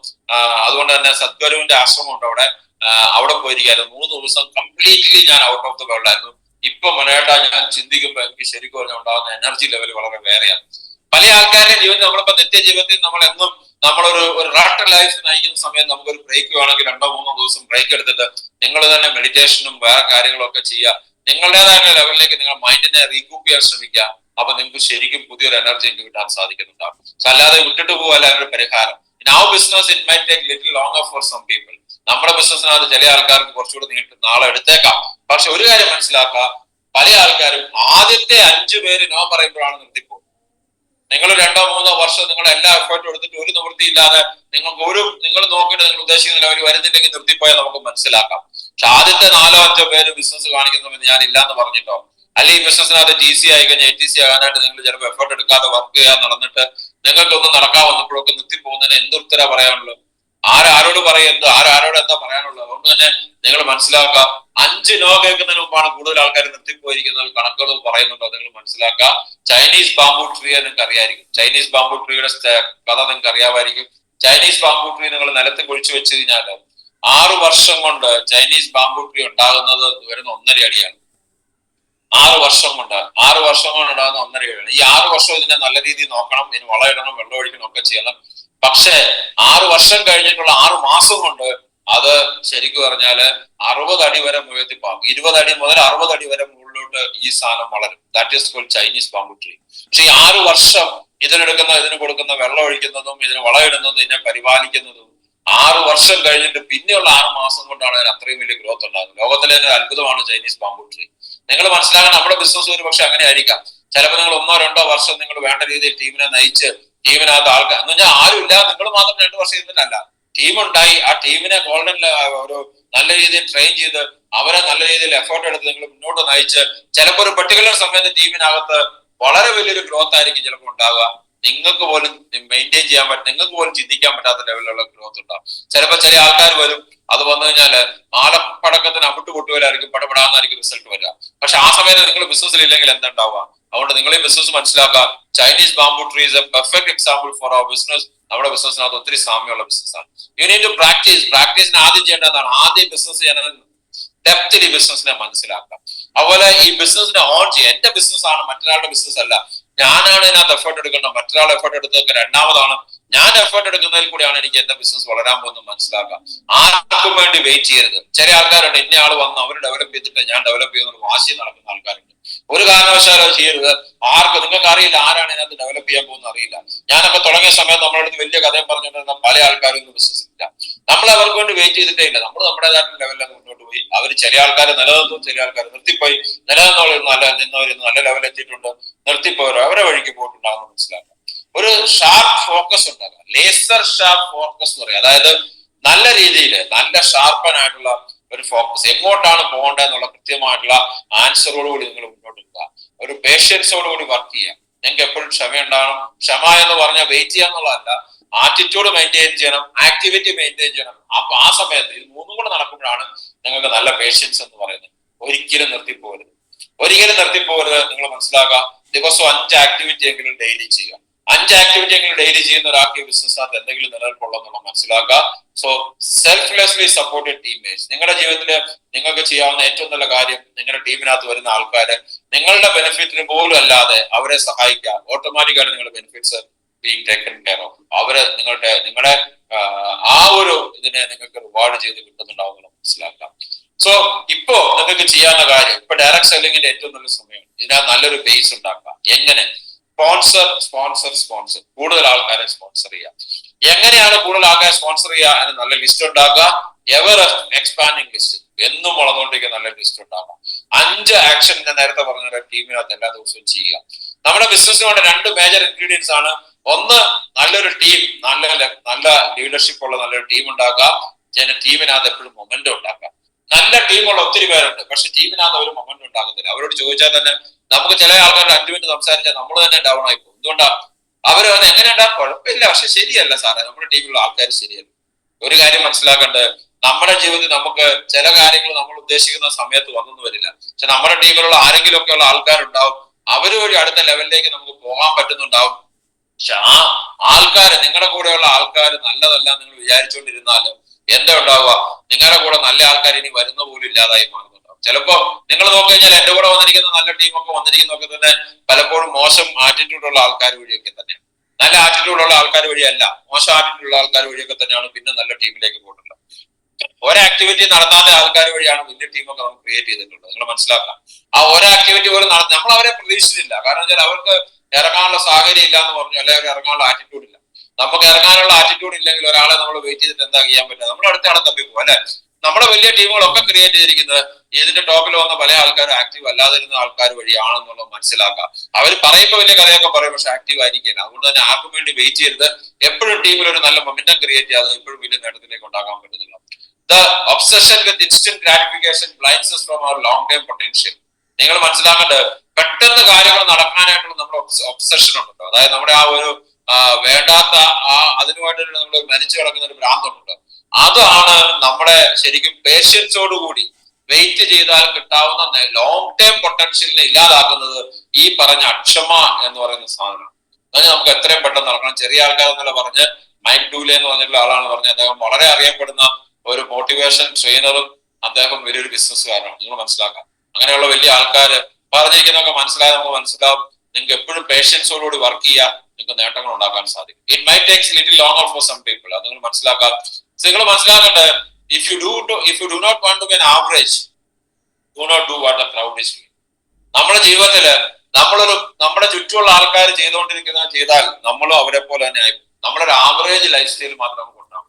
അതുകൊണ്ട് തന്നെ സദ്ഗുരുവിന്റെ ആശ്രമം ഉണ്ട് അവിടെ പോയിരിക്കായിരുന്നു. 3 ദിവസം കംപ്ലീറ്റ്ലി ഞാൻ ഔട്ട് ഓഫ് ദ വേൾഡ് ആയിരുന്നു. ഇപ്പൊ മനോട്ടാ ഞാൻ ചിന്തിക്കുമ്പോൾ എനിക്ക് ശരിക്കും പറഞ്ഞാൽ ഉണ്ടാകുന്ന എനർജി ലെവൽ വളരെ വേറെയാണ്. പല ആൾക്കാരുടെയും ജീവിതം, നമ്മളിപ്പോ നിത്യജീവിതത്തിൽ നമ്മളൊരു റാട്ട് ലൈഫ് നയിക്കുന്ന സമയത്ത് നമുക്കൊരു ബ്രേക്ക് വേണമെങ്കിൽ 2-3 ദിവസം ബ്രേക്ക് എടുത്തിട്ട് നിങ്ങൾ തന്നെ മെഡിറ്റേഷനും വേറെ കാര്യങ്ങളും ഒക്കെ ചെയ്യുക. നിങ്ങളുടേതായ ലെവലിലേക്ക് നിങ്ങൾ മൈൻഡിനെ റീകൂപ്പ് ചെയ്യാൻ ശ്രമിക്കുക. അപ്പൊ നിങ്ങൾക്ക് ശരിക്കും പുതിയൊരു എനർജി എനിക്ക് കിട്ടാൻ സാധിക്കുന്നുണ്ടാവും. അല്ലാതെ വിട്ടിട്ട് പോകല്ല ഒരു പരിഹാരം. In our business, it might take little longer for some people. നമ്മുടെ ബിസിനസ്സിനകത്ത് ചില ആൾക്കാർക്ക് കുറച്ചുകൂടി നാളെ എടുത്തേക്കാം. പക്ഷെ ഒരു കാര്യം മനസ്സിലാക്കുക, പല ആൾക്കാരും ആദ്യത്തെ 5 പേര് നോ പറയുമ്പോഴാണ് നിർത്തിപ്പോകും. നിങ്ങൾ 2-3 വർഷം നിങ്ങൾ എല്ലാ എഫേർട്ടും എടുത്തിട്ട് ഒരു നിവൃത്തിയില്ലാതെ നിങ്ങൾ നോക്കിയിട്ട് നിങ്ങൾ ഉദ്ദേശിക്കുന്ന ലെവൽ വരുന്നില്ലെങ്കിൽ നിർത്തിപ്പോയാൽ നമുക്ക് മനസ്സിലാക്കാം. പക്ഷെ ആദ്യത്തെ 4-5 പേര് ബിസിനസ് കാണിക്കുന്നവന് ഞാൻ ഇല്ലാന്ന് പറഞ്ഞിട്ടോ, അല്ലെങ്കിൽ ഈ ബിസിനസ്സിനകത്ത് TC ആയി കഴിഞ്ഞാൽ ATC ആകാനായിട്ട് നിങ്ങൾ ചിലപ്പോൾ എഫേർട്ട് എടുക്കാതെ വർക്ക് ചെയ്യാൻ നടന്നിട്ട് നിങ്ങൾക്കൊന്നും നടക്കാൻ വന്നപ്പോഴൊക്കെ നിർത്തിപ്പോകുന്നതിന് എന്തുത്തരാ പറയാനുള്ളത്? ആരോട് പറയുന്നത്, ആരോട് എന്താ പറയാനുള്ളത്? അതുകൊണ്ട് തന്നെ നിങ്ങൾ മനസ്സിലാക്കുക, 5 നോ കേൾക്കുന്നതിന് മുമ്പാണ് കൂടുതൽ ആൾക്കാർ നിർത്തിപ്പോയിരിക്കുന്നത്. കണക്കുകൾ പറയുന്നുണ്ടോ നിങ്ങൾ മനസ്സിലാക്കുക. ചൈനീസ് ബാംബു ട്രീ നിങ്ങൾക്ക് അറിയായിരിക്കും. ചൈനീസ് ബാംബു ട്രീയുടെ കഥ നിങ്ങൾക്ക് അറിയാമായിരിക്കും. ചൈനീസ് ബാംബു ട്രീ നിങ്ങൾ നിലത്ത് കുഴിച്ചു വെച്ച് കഴിഞ്ഞാൽ 6 വർഷം കൊണ്ട് ചൈനീസ് ബാംബു ട്രീ ഉണ്ടാകുന്നത് വരുന്ന 1.5 അടിയാണ്. 6 വർഷം കൊണ്ട് ഉണ്ടാകുന്ന 1.5 അടിയാണ്. ഈ 6 വർഷം ഇതിനെ നല്ല രീതിയിൽ നോക്കണം, ഇതിന് വളമിടണം, വെള്ളം ഒഴിക്കണം, ഒക്കെ ചെയ്യണം. പക്ഷെ 6 വർഷം കഴിഞ്ഞിട്ടുള്ള 6 മാസം കൊണ്ട് അത് ശരിക്കും പറഞ്ഞാല് 60 അടി വരെ ഉയർത്തിപ്പാകും. 20 അടി മുതൽ 60 അടി വരെ മുകളിലോട്ട് ഈ സാധനം വളരും. That is called Chinese bamboo tree. പക്ഷെ ഈ 6 വർഷം ഇതിന് കൊടുക്കുന്ന വെള്ളം ഒഴിക്കുന്നതും ഇതിന് വളമിടുന്നതും ഇതിനെ പരിപാലിക്കുന്നതും 6 വർഷം കഴിഞ്ഞിട്ട് പിന്നെയുള്ള 6 മാസം കൊണ്ടാണ് അതിന് അത്രയും വലിയ ഗ്രോത്ത് ഉണ്ടാകുന്നത്. ലോകത്തിലെ ഒരു അത്ഭുതമാണ് ചൈനീസ് ബാംബു ട്രീ. നിങ്ങൾ മനസ്സിലാക്കാൻ, നമ്മുടെ ബിസിനസ് ഒരു പക്ഷെ അങ്ങനെ ആയിരിക്കാം. ചിലപ്പോൾ നിങ്ങൾ 1-2 വർഷം നിങ്ങൾ വേണ്ട രീതിയിൽ ടീമിനെ നയിച്ച് ടീമിനകത്ത് ആൾക്കാർ എന്ന് പറഞ്ഞാൽ ആരും ഇല്ല, നിങ്ങൾ മാത്രം 2 വർഷം ഇരുന്നിട്ടല്ല, ടീം ഉണ്ടായി. ആ ടീമിനെ ഒരു നല്ല രീതിയിൽ ട്രെയിൻ ചെയ്ത് അവരെ നല്ല രീതിയിൽ എഫേർട്ട് എടുത്ത് നിങ്ങൾ മുന്നോട്ട് നയിച്ച് ചിലപ്പോൾ ഒരു പെർട്ടിക്കുലർ സമയത്ത് ടീമിനകത്ത് വളരെ വലിയൊരു ഗ്രോത്ത് ആയിരിക്കും ചിലപ്പോൾ ഉണ്ടാവുക. നിങ്ങൾക്ക് പോലും മെയിൻറ്റെയിൻ ചെയ്യാൻ പറ്റും, നിങ്ങൾക്ക് പോലും ചിന്തിക്കാൻ പറ്റാത്ത ലെവലിലുള്ള ഗ്രോത്ത് ഉണ്ടാവും. ചിലപ്പോൾ ചില ആൾക്കാർ വരും, അത് വന്നു കഴിഞ്ഞാല് ആലപ്പടക്കത്തിന് അവിട്ട് പൊട്ടുപോലായിരിക്കും, പടപെടാന്നായിരിക്കും റിസൾട്ട് വരിക. പക്ഷെ ആ സമയത്ത് നിങ്ങൾ ബിസിനസ്സിൽ ഇല്ലെങ്കിൽ എന്താ ഉണ്ടാവുക? അതുകൊണ്ട് നിങ്ങൾ ഈ ബിസിനസ് മനസ്സിലാക്കുക. Chinese bamboo tree is a perfect example for our business. നമ്മുടെ ബിസിനസ്സിനകത്ത് ഒത്തിരി സാമ്യമുള്ള ബിസിനസ്സാണ്. You need to practice. പ്രാക്ടീസിന് ആദ്യം ചെയ്യേണ്ടതാണ്, ആദ്യം ബിസിനസ് ചെയ്യണമെന്ന് ഡെപ്തിൽ ഈ ബിസിനസിനെ മനസ്സിലാക്കാം. അതുപോലെ ഈ ബിസിനസിനെ ഓൺ ചെയ്യുക. എന്റെ ബിസിനസ് ആണ്, മറ്റൊരാളുടെ ബിസിനസ് അല്ല. ഞാനാണ് ഇതിനകത്ത് എഫേർട്ട് എടുക്കേണ്ടത്. മറ്റൊരാൾ എഫേർട്ട് എടുത്തതൊക്കെ രണ്ടാമതാണ്. ഞാൻ എഫേർട്ട് എടുക്കുന്നതിൽ കൂടിയാണ് എനിക്ക് എന്റെ ബിസിനസ് വളരാൻ പോകുന്നത് മനസ്സിലാക്കാം. ആർക്കും വേണ്ടി വെയിറ്റ് ചെയ്യരുത്. ചില ആൾക്കാരുണ്ട്, ഇന്ന ആൾ വന്ന് അവർ ഡെവലപ്പ് ചെയ്തിട്ട് ഞാൻ ഡെവലപ്പ് ചെയ്യുന്ന വാശി നടക്കുന്ന ആൾക്കാരുണ്ട്. ഒരു കാരണവശാലും ചെയ്യരുത്. നിങ്ങൾക്ക് അറിയില്ല ആരാണ് ഇതിനകത്ത് ഡെവലപ്പ് ചെയ്യാൻ പോകുന്നത് അറിയില്ല. ഞാനൊക്കെ തുടങ്ങിയ സമയത്ത് നമ്മളടുത്ത് വലിയ കഥയും പറഞ്ഞിട്ടുള്ള പല ആൾക്കാരും ബിസിനസ് ഇല്ല. നമ്മൾ അവർക്ക് വേണ്ടി വെയിറ്റ് ചെയ്തിട്ടേ ഇല്ല. നമ്മൾ നമ്മുടേതായ ലെവലിൽ മുന്നോട്ട് പോയി. അവർ ചില ആൾക്കാർ നിലനിന്നു, ചില ആൾക്കാർ നിർത്തിപ്പോയി. നിന്നവർ നല്ല ലെവലിൽ എത്തിയിട്ടുണ്ട്, നിർത്തിപ്പോയവർ അവരെ വഴിക്ക് പോയിട്ടുണ്ടാകുന്ന മനസ്സിലാക്കാം. ഒരു ഷാർപ്പ് ഫോക്കസ് ഉണ്ടാകാം. ലേസർ ഷാർപ്പ് ഫോക്കസ് എന്ന് പറയാം. അതായത് നല്ല രീതിയിൽ നല്ല ഷാർപ്പനായിട്ടുള്ള ഒരു ഫോക്കസ്, എങ്ങോട്ടാണ് പോകേണ്ടതെന്നുള്ള കൃത്യമായിട്ടുള്ള ആൻസറോടുകൂടി നിങ്ങൾ മുന്നോട്ട് പോവുക. ഒരു പേഷ്യൻസോടുകൂടി വർക്ക് ചെയ്യുക. നിങ്ങൾക്ക് എപ്പോഴും ക്ഷമയുണ്ടാകണം. ക്ഷമ എന്ന് പറഞ്ഞാൽ വെയിറ്റ് ചെയ്യുക എന്നുള്ളതല്ല, ആറ്റിറ്റ്യൂഡ് മെയിൻറ്റെയിൻ ചെയ്യണം, ആക്ടിവിറ്റി മെയിൻറ്റെയിൻ ചെയ്യണം. അപ്പൊ ആ സമയത്ത് ഇത് മൂന്നും കൂടെ നടക്കുമ്പോഴാണ് നിങ്ങൾക്ക് നല്ല പേഷ്യൻസ് എന്ന് പറയുന്നത്. ഒരിക്കലും നിർത്തിപ്പോകരുത്, ഒരിക്കലും നിർത്തിപ്പോകരുത്. നിങ്ങൾ മനസ്സിലാക്കുക, ദിവസം 5 ആക്ടിവിറ്റി എങ്കിലും ഡെയിലി ചെയ്യുക. 5 ആക്ടിവിറ്റി എങ്കിലും ഡെയിലി ചെയ്യുന്ന ഒരാൾക്ക് ബിസിനസ്സിനകത്ത് എന്തെങ്കിലും നിലനിൽപ്പുള്ളതെന്നുള്ള മനസ്സിലാക്കുക. So selflessly supported teammates. നിങ്ങളുടെ ജീവിതത്തിൽ നിങ്ങൾക്ക് ചെയ്യാവുന്ന ഏറ്റവും നല്ല കാര്യം, നിങ്ങളുടെ ടീമിനകത്ത് വരുന്ന ആൾക്കാര് നിങ്ങളുടെ ബെനിഫിറ്റിന് പോലും അല്ലാതെ അവരെ സഹായിക്കുക. ഓട്ടോമാറ്റിക്കായിട്ട് നിങ്ങളുടെ benefits being taken care of. അവര് നിങ്ങളുടെ ആ ഒരു ഇതിനെ നിങ്ങൾക്ക് റിവാർഡ് ചെയ്ത് കിട്ടുന്നുണ്ടാവും എന്ന് മനസ്സിലാക്കാം. സോ ഇപ്പോ നിങ്ങൾക്ക് ചെയ്യാവുന്ന കാര്യം, ഇപ്പൊ ഡയറക്ട് സെല്ലിങ്ങിന്റെ ഏറ്റവും നല്ല സമയം. ഇതിനകത്ത് നല്ലൊരു ബേസ് ഉണ്ടാക്കാം. എങ്ങനെ? സ്പോൺസർ കൂടുതൽ ആൾക്കാരെ സ്പോൺസർ ചെയ്യുക. എങ്ങനെയാണ് കൂടുതൽ ആൾക്കാരെ സ്പോൺസർ ചെയ്യുക എന്ന് നല്ല ലിസ്റ്റ് ഉണ്ടാക്കുക. എവർ എക്സ്പാൻഡിങ് ലിസ്റ്റ്, എന്നും വളർന്നുകൊണ്ടിരിക്കുന്ന നല്ല ലിസ്റ്റ് ഉണ്ടാക്കുക. 5 ആക്ഷൻ ഞാൻ നേരത്തെ പറഞ്ഞ ടീമിനകത്ത് എല്ലാ ദിവസവും ചെയ്യുക. നമ്മുടെ ബിസിനസ്സിന് വേണ്ട 2 മേജർ ഇൻഗ്രീഡിയൻസ് ആണ്. ഒന്ന്, നല്ലൊരു ടീം, നല്ല ലീഡർഷിപ്പ് ഉള്ള നല്ലൊരു ടീം ഉണ്ടാക്കുക. ടീമിനകത്ത് എപ്പോഴും മൊമെന്റം ഉണ്ടാക്കുക. നല്ല ടീമുള്ള ഒത്തിരി പേരുണ്ട്, പക്ഷെ ടീമിനകത്ത് അവർ മൊമെന്റം ഉണ്ടാകുന്നില്ല. അവരോട് ചോദിച്ചാൽ തന്നെ നമുക്ക് ചില ആൾക്കാരുടെ 5 മിനിറ്റ് സംസാരിച്ചാൽ നമ്മൾ തന്നെ ഡൗൺ ആയി പോകും. എന്തുകൊണ്ടാണ്? അവർ വന്ന് എങ്ങനെയുണ്ടാ, കുഴപ്പമില്ല, പക്ഷെ ശരിയല്ല സാറേ, നമ്മുടെ ടീമിലുള്ള ആൾക്കാർ ശരിയല്ല. ഒരു കാര്യം മനസ്സിലാക്കേണ്ടത്, നമ്മുടെ ജീവിതത്തിൽ നമുക്ക് ചില കാര്യങ്ങൾ നമ്മൾ ഉദ്ദേശിക്കുന്ന സമയത്ത് വന്നെന്ന് വരില്ല. പക്ഷെ നമ്മുടെ ടീമിലുള്ള ആരെങ്കിലും ഒക്കെ ഉള്ള ആൾക്കാരുണ്ടാവും, അവര് വഴി അടുത്ത ലെവലിലേക്ക് നമുക്ക് പോകാൻ പറ്റുന്നുണ്ടാവും. പക്ഷെ ആ ആൾക്കാര്, നിങ്ങളുടെ കൂടെയുള്ള ആൾക്കാർ നല്ലതല്ല നിങ്ങൾ വിചാരിച്ചുകൊണ്ടിരുന്നാല് എന്താ ഉണ്ടാവുക? നിങ്ങളുടെ കൂടെ നല്ല ആൾക്കാർ ഇനി വരുന്ന പോലും ഇല്ലാതായി മാറുന്നുണ്ടാവും. ചിലപ്പോ നിങ്ങൾ നോക്കിക്കഴിഞ്ഞാൽ എന്റെ കൂടെ വന്നിരിക്കുന്ന നല്ല ടീമൊക്കെ വന്നിരിക്കുന്നതൊക്കെ തന്നെ പലപ്പോഴും മോശം ആറ്റിറ്റ്യൂഡുള്ള ആൾക്കാർ വഴിയൊക്കെ തന്നെയാണ്. നല്ല ആറ്റിറ്റ്യൂഡുള്ള ആൾക്കാർ വഴിയല്ല, മോശം ആറ്റിറ്റ്യൂഡുള്ള ആൾക്കാർ വഴിയൊക്കെ തന്നെയാണ് പിന്നെ നല്ല ടീമിലേക്ക് പോയിട്ടുള്ളത്. ഒരാക്ടിവിറ്റി നടത്താത്ത ആൾക്കാർ വഴിയാണ് വലിയ ടീമൊക്കെ നമുക്ക് ക്രിയേറ്റ് ചെയ്തിട്ടുള്ളത്. നിങ്ങൾ മനസ്സിലാക്കാം. ആ ഒരാക്ടിവിറ്റി പോലും നമ്മൾ അവരെ പ്രതീക്ഷിച്ചില്ല. കാരണം വെച്ചാൽ അവർക്ക് ഇറങ്ങാനുള്ള സാഹചര്യം ഇല്ല എന്ന് പറഞ്ഞു, അല്ലെങ്കിൽ ഇറങ്ങാനുള്ള ആറ്റിറ്റ്യൂഡ് ഇല്ല. നമുക്ക് ഇറങ്ങാനുള്ള ആറ്റിറ്റ്യൂഡ് ഇല്ലെങ്കിൽ ഒരാളെ നമ്മൾ വെയിറ്റ് ചെയ്തിട്ട് എന്താ ചെയ്യാൻ പറ്റുക? നമ്മൾ അടുത്ത ആളെ തപ്പിപ്പോകും അല്ലെ? നമ്മുടെ വലിയ ടീമുകളൊക്കെ ക്രിയേറ്റ് ചെയ്തിരിക്കുന്നത് ഇതിന്റെ ടോപ്പിൽ വന്ന പല ആൾക്കാരും ആക്റ്റീവ് അല്ലാതിരുന്ന ആൾക്കാർ വഴിയാണെന്നുള്ളത് മനസ്സിലാക്കാം. അവർ പറയുമ്പോൾ വലിയ കഥയൊക്കെ പറയും, പക്ഷെ ആക്റ്റീവ് ആയിരിക്കില്ല. അതുകൊണ്ട് തന്നെ ആർക്കും വേണ്ടി വെയിറ്റ് ചെയ്യരുത്. എപ്പോഴും ടീമിൽ ഒരു നല്ല മൊമെന്റം ക്രിയേറ്റ് ചെയ്യാതെ എപ്പോഴും വലിയ നേട്ടത്തിലേക്ക് ഉണ്ടാക്കാൻ പറ്റുന്നില്ല. The obsession with instant gratification blinds us from our long term potential. നിങ്ങൾ മനസ്സിലാക്കേണ്ടത്, പെട്ടെന്ന് കാര്യങ്ങൾ നടക്കാനായിട്ടുള്ള നമ്മുടെ ഒബ്സഷൻ ഉണ്ടല്ലോ, അതായത് നമ്മുടെ ആ ഒരു വേണ്ടാത്ത അതിനുമായിട്ട് നമ്മൾ മരിച്ചു കിടക്കുന്ന ഒരു ഭ്രാന്തുണ്ട്. അതാണ് നമ്മുടെ ശരിക്കും പേഷ്യൻസോടുകൂടി വെയിറ്റ് ചെയ്താൽ കിട്ടാവുന്ന ലോങ് ടേം പൊട്ടൻഷ്യലിനെ ഇല്ലാതാക്കുന്നത് ഈ പറഞ്ഞ അക്ഷമ എന്ന് പറയുന്ന സാധനം. അതായത് നമുക്ക് എത്രയും പെട്ടെന്ന് നടക്കണം. ചെറിയ ആൾക്കാരെന്നല്ല പറഞ്ഞ് മൈക്ക് ഡൂലെ എന്ന് പറഞ്ഞിട്ടുള്ള ആളാണ് പറഞ്ഞത്. അദ്ദേഹം വളരെ അറിയപ്പെടുന്ന ഒരു മോട്ടിവേഷൻ ട്രെയിനറും അദ്ദേഹം വലിയൊരു ബിസിനസ്സുകാരനാണ്. നിങ്ങൾ മനസ്സിലാക്കാം. അങ്ങനെയുള്ള വലിയ ആൾക്കാര് പറഞ്ഞിരിക്കുന്നതൊക്കെ മനസ്സിലായാൽ നമുക്ക് മനസ്സിലാവും. നിങ്ങൾക്ക് എപ്പോഴും പേഷ്യൻസോടുകൂടി വർക്ക് ചെയ്യാം, നിങ്ങൾക്ക് നേട്ടങ്ങൾ ഉണ്ടാക്കാൻ സാധിക്കും. It may takes little longer for some people. അത് നിങ്ങൾ മനസ്സിലാക്കാം. നിങ്ങൾ മനസ്സിലാക്കേണ്ടത്, if you do not want to be an average, do not do what the crowd is doing. നമ്മുടെ ജീവിതത്തില് നമ്മുടെ ചുറ്റുമുള്ള ആൾക്കാർ ചെയ്തുകൊണ്ടിരിക്കുന്നത് ചെയ്താൽ നമ്മളും അവരെ പോലെ തന്നെ ആയി. നമ്മളൊരു ആവറേജ് ലൈഫ് സ്റ്റൈൽ മാത്രം നമുക്ക് ഉണ്ടാവും.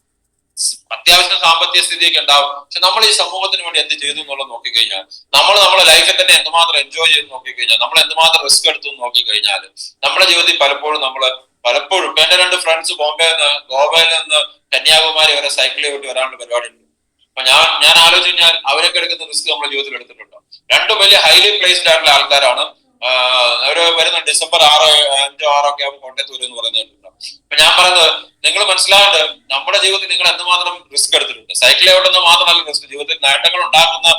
അത്യാവശ്യം സാമ്പത്തിക സ്ഥിതിയൊക്കെ ഉണ്ടാവും, പക്ഷെ നമ്മൾ ഈ സമൂഹത്തിന് വേണ്ടി എന്ത് ചെയ്തു എന്നുള്ളത് നോക്കിക്കഴിഞ്ഞാൽ, നമ്മുടെ ലൈഫിൽ തന്നെ എന്തുമാത്രം എൻജോയ് ചെയ്ത് നോക്കിക്കഴിഞ്ഞാൽ, നമ്മൾ എന്തുമാത്രം റിസ്ക് എടുത്തു നോക്കിക്കഴിഞ്ഞാൽ, നമ്മുടെ ജീവിതത്തിൽ പലപ്പോഴും ഇപ്പൊ എന്റെ 2 ഫ്രണ്ട്സ് ഗോവയിൽ നിന്ന് കന്യാകുമാരി വരെ സൈക്കിൾ ചവിട്ടി വരാനുള്ള പരിപാടി ഉണ്ട്. അപ്പൊ ഞാൻ ആലോചിച്ച് കഴിഞ്ഞാൽ അവരൊക്കെ എടുക്കുന്ന റിസ്ക് നമ്മുടെ ജീവിതത്തിൽ എടുത്തിട്ടുണ്ടോ? 2 വലിയ ഹൈലി പ്ലേസ്ഡ് ആയിട്ടുള്ള ആൾക്കാരാണ്. അവര് വരുന്ന ഡിസംബർ 6, 5, 6 ഒക്കെ ആകുമ്പോൾ കോട്ടയത്ത് വരും എന്ന് പറയുന്നുണ്ട്. അപ്പൊ ഞാൻ പറയുന്നത്, നിങ്ങൾ മനസ്സിലാകേണ്ടത്, നമ്മുടെ ജീവിതത്തിൽ നിങ്ങൾ എന്തുമാത്രം റിസ്ക് എടുത്തിട്ടുണ്ട്. സൈക്കിൾ ചവിട്ടുന്ന മാത്രമല്ല റിസ്ക്, ജീവിതത്തിൽ നേട്ടങ്ങൾ ഉണ്ടാക്കുന്ന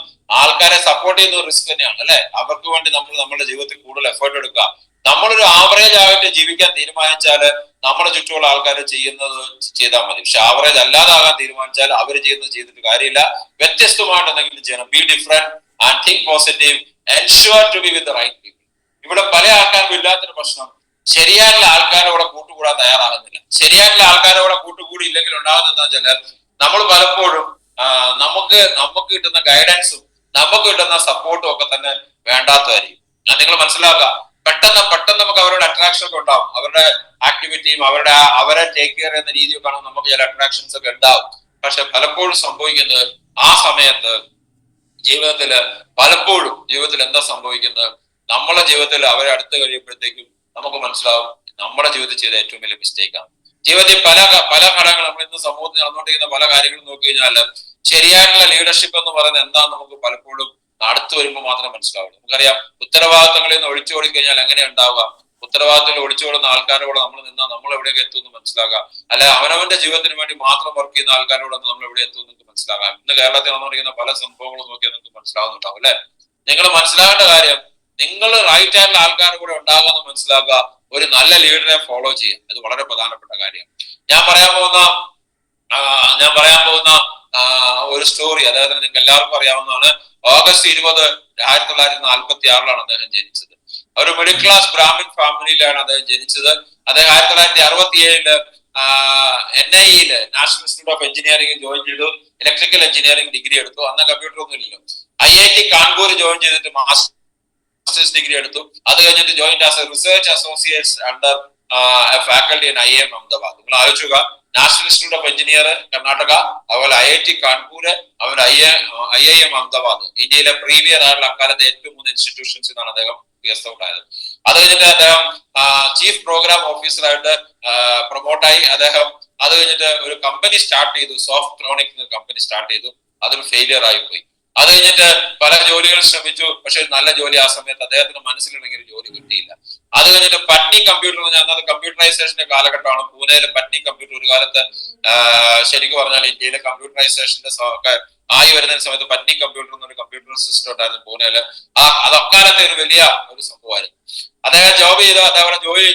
ആൾക്കാരെ സപ്പോർട്ട് ചെയ്യുന്ന റിസ്ക് തന്നെയാണ് അല്ലെ? അവർക്ക് വേണ്ടി നമ്മൾ നമ്മുടെ ജീവിതത്തിൽ കൂടുതൽ എഫേർട്ട് എടുക്കുക. നമ്മളൊരു ആവറേജ് ആയിട്ട് ജീവിക്കാൻ തീരുമാനിച്ചാല് നമ്മുടെ ചുറ്റുമുള്ള ആൾക്കാർ ചെയ്യുന്നത് ചെയ്താൽ മതി. പക്ഷെ ആവറേജ് അല്ലാതാകാൻ തീരുമാനിച്ചാൽ അവർ ചെയ്യുന്നത് ചെയ്തിട്ട് കാര്യമില്ല. വ്യത്യസ്തമായിട്ട് എന്തെങ്കിലും ചെയ്യണം. Be different and think positive, ensure to be with the right people. ഇവിടെ പല ആൾക്കാർക്കും ഇല്ലാത്തൊരു പ്രശ്നം, ശരിയായിട്ടുള്ള ആൾക്കാരോടെ കൂട്ടുകൂടാൻ തയ്യാറാകുന്നില്ല. ശരിയായിട്ടുള്ള ആൾക്കാരോടെ കൂട്ടുകൂടി ഇല്ലെങ്കിൽ ഉണ്ടാകുന്നതെന്ന് വെച്ചാൽ, നമ്മൾ പലപ്പോഴും നമുക്ക് കിട്ടുന്ന ഗൈഡൻസും നമുക്ക് കിട്ടുന്ന സപ്പോർട്ടും ഒക്കെ തന്നെ വേണ്ടാത്തതായിരിക്കും. നിങ്ങൾ മനസ്സിലാക്കുക, പെട്ടെന്ന് നമുക്ക് അവരുടെ അട്രാക്ഷൻ ഒക്കെ ഉണ്ടാവും. അവരുടെ ആക്ടിവിറ്റിയും അവരെ ടേക്ക് കെയർ ചെയ്യുന്ന രീതിയൊക്കെ ആണെങ്കിൽ നമുക്ക് ചില അട്രാക്ഷൻസ് ഒക്കെ ഉണ്ടാവും. പക്ഷെ പലപ്പോഴും സംഭവിക്കുന്നത്, ആ സമയത്ത് ജീവിതത്തിൽ എന്താ സംഭവിക്കുന്നത്, നമ്മളെ ജീവിതത്തിൽ അവരെ അടുത്ത് കഴിയുമ്പോഴത്തേക്കും നമുക്ക് മനസ്സിലാവും നമ്മുടെ ജീവിതത്തിൽ ചെയ്ത ഏറ്റവും വലിയ മിസ്റ്റേക്കാണ്. ജീവിതത്തിൽ പല പല ഘടകങ്ങൾ നമ്മൾ ഇന്ന് സമൂഹത്തിൽ നടന്നുകൊണ്ടിരിക്കുന്ന പല കാര്യങ്ങളും നോക്കി കഴിഞ്ഞാൽ ശരിയായിട്ടുള്ള ലീഡർഷിപ്പ് എന്ന് പറയുന്നത് എന്താണെന്ന് നമുക്ക് പലപ്പോഴും അടുത്ത് വരുമ്പോൾ മാത്രമേ മനസ്സിലാവുള്ളൂ. നമുക്കറിയാം, ഉത്തരവാദിത്തങ്ങളിൽ നിന്ന് ഒളിച്ചോടി കഴിഞ്ഞാൽ എങ്ങനെ ഉണ്ടാവുക? ഉത്തരവാദിത്തത്തിൽ ഒളിച്ചോടുന്ന ആൾക്കാരോട് നമ്മൾ നിന്നാൽ നമ്മൾ എവിടെയൊക്കെ എത്തുമെന്ന് മനസ്സിലാക്കുക. അല്ല, അവനവന്റെ ജീവിതത്തിന് വേണ്ടി മാത്രം വർക്ക് ചെയ്യുന്ന ആൾക്കാരോട് നമ്മൾ എവിടെ എത്തുമെന്ന് നിങ്ങൾക്ക് മനസ്സിലാകാം. ഇന്ന് കേരളത്തിൽ നടന്നുകൊണ്ടിരിക്കുന്ന പല സംഭവങ്ങളും നോക്കിയാൽ നിങ്ങൾക്ക് മനസ്സിലാവുന്നുണ്ടാവും അല്ലെ? നിങ്ങൾ മനസ്സിലാക്കേണ്ട കാര്യം, നിങ്ങൾ റൈറ്റ് ആയിട്ടുള്ള ആൾക്കാരുടെ കൂടെ ഉണ്ടാകുമെന്ന് മനസ്സിലാക്കുക. ഒരു നല്ല ലീഡറെ ഫോളോ ചെയ്യുക, അത് വളരെ പ്രധാനപ്പെട്ട കാര്യമാണ്. ഞാൻ പറയാൻ പോകുന്ന ഒരു സ്റ്റോറി അദ്ദേഹത്തിന് നിങ്ങൾക്ക് എല്ലാവർക്കും അറിയാവുന്നതാണ്. ഓഗസ്റ്റ് 20, 1946 അദ്ദേഹം ജനിച്ചത്. ഒരു മിഡിൽ ക്ലാസ് ബ്രാഹ്മിൻ ഫാമിലിയിലാണ് അദ്ദേഹം ജനിച്ചത്. അദ്ദേഹം 1967 NIE national institute of engineering join ചെയ്തു. ഇലക്ട്രിക്കൽ എഞ്ചിനീയറിംഗ് ഡിഗ്രി എടുത്തു. അന്ന് കമ്പ്യൂട്ടർ ഒന്നും ഇല്ലല്ലോ. IIT കാൺപൂർ ജോയിൻ ചെയ്തിട്ട് മാസ്റ്റേഴ്സ് ഡിഗ്രി എടുത്തു. അത് കഴിഞ്ഞിട്ട് join as A research associates under faculty in IIM Ahmedabad. നിങ്ങൾ ആലോചിക്കുക, national institute of engineer Karnataka, അതുപോലെ IIT കാൺപൂർ, അതുപോലെ IIM അഹമ്മദാബാദ്. ഇന്ത്യയിലെ പ്രീമിയർ ആയിട്ടുള്ള അക്കാലത്തെ ഏറ്റവും 3 ഇൻസ്റ്റിറ്റ്യൂഷൻസ് എന്നാണ് അദ്ദേഹം ഗസ്റ്റ് ഔട്ട് ആയത്. അത് കഴിഞ്ഞിട്ട് അദ്ദേഹം ചീഫ് പ്രോഗ്രാം ഓഫീസറായിട്ട് പ്രൊമോട്ടായി. അദ്ദേഹം അത് കഴിഞ്ഞിട്ട് ഒരു കമ്പനി സ്റ്റാർട്ട് ചെയ്തു, സോഫ്റ്റ്രോണിക് കമ്പനി സ്റ്റാർട്ട് ചെയ്തു. അതൊരു ഫെയിലിയർ ആയി പോയി. അത് കഴിഞ്ഞിട്ട് പല ജോലികൾ ശ്രമിച്ചു, പക്ഷെ നല്ല ജോലി ആ സമയത്ത് അദ്ദേഹത്തിന് മനസ്സിലുണ്ടെങ്കിൽ ജോലി കിട്ടിയില്ല. അത് കഴിഞ്ഞിട്ട് പട്നി കമ്പ്യൂട്ടർ എന്ന് പറഞ്ഞാൽ കമ്പ്യൂട്ടറൈസേഷന്റെ കാലഘട്ടമാണ്. പൂനെയിലെ പട്നി കമ്പ്യൂട്ടർ ഒരു കാലത്ത് ശരിക്കും പറഞ്ഞാൽ ഇന്ത്യയിലെ കമ്പ്യൂട്ടറൈസേഷന്റെ ആയി വരുന്ന സമയത്ത് പട്നി കമ്പ്യൂട്ടർ എന്നൊരു കമ്പ്യൂട്ടർ സിസ്റ്റം ഉണ്ടായിരുന്നു പൂനെയില്. അത് അക്കാലത്തെ ഒരു വലിയ ഒരു സംഭവമായിരുന്നു. അദ്ദേഹം ജോബ് ചെയ്തു. അദ്ദേഹം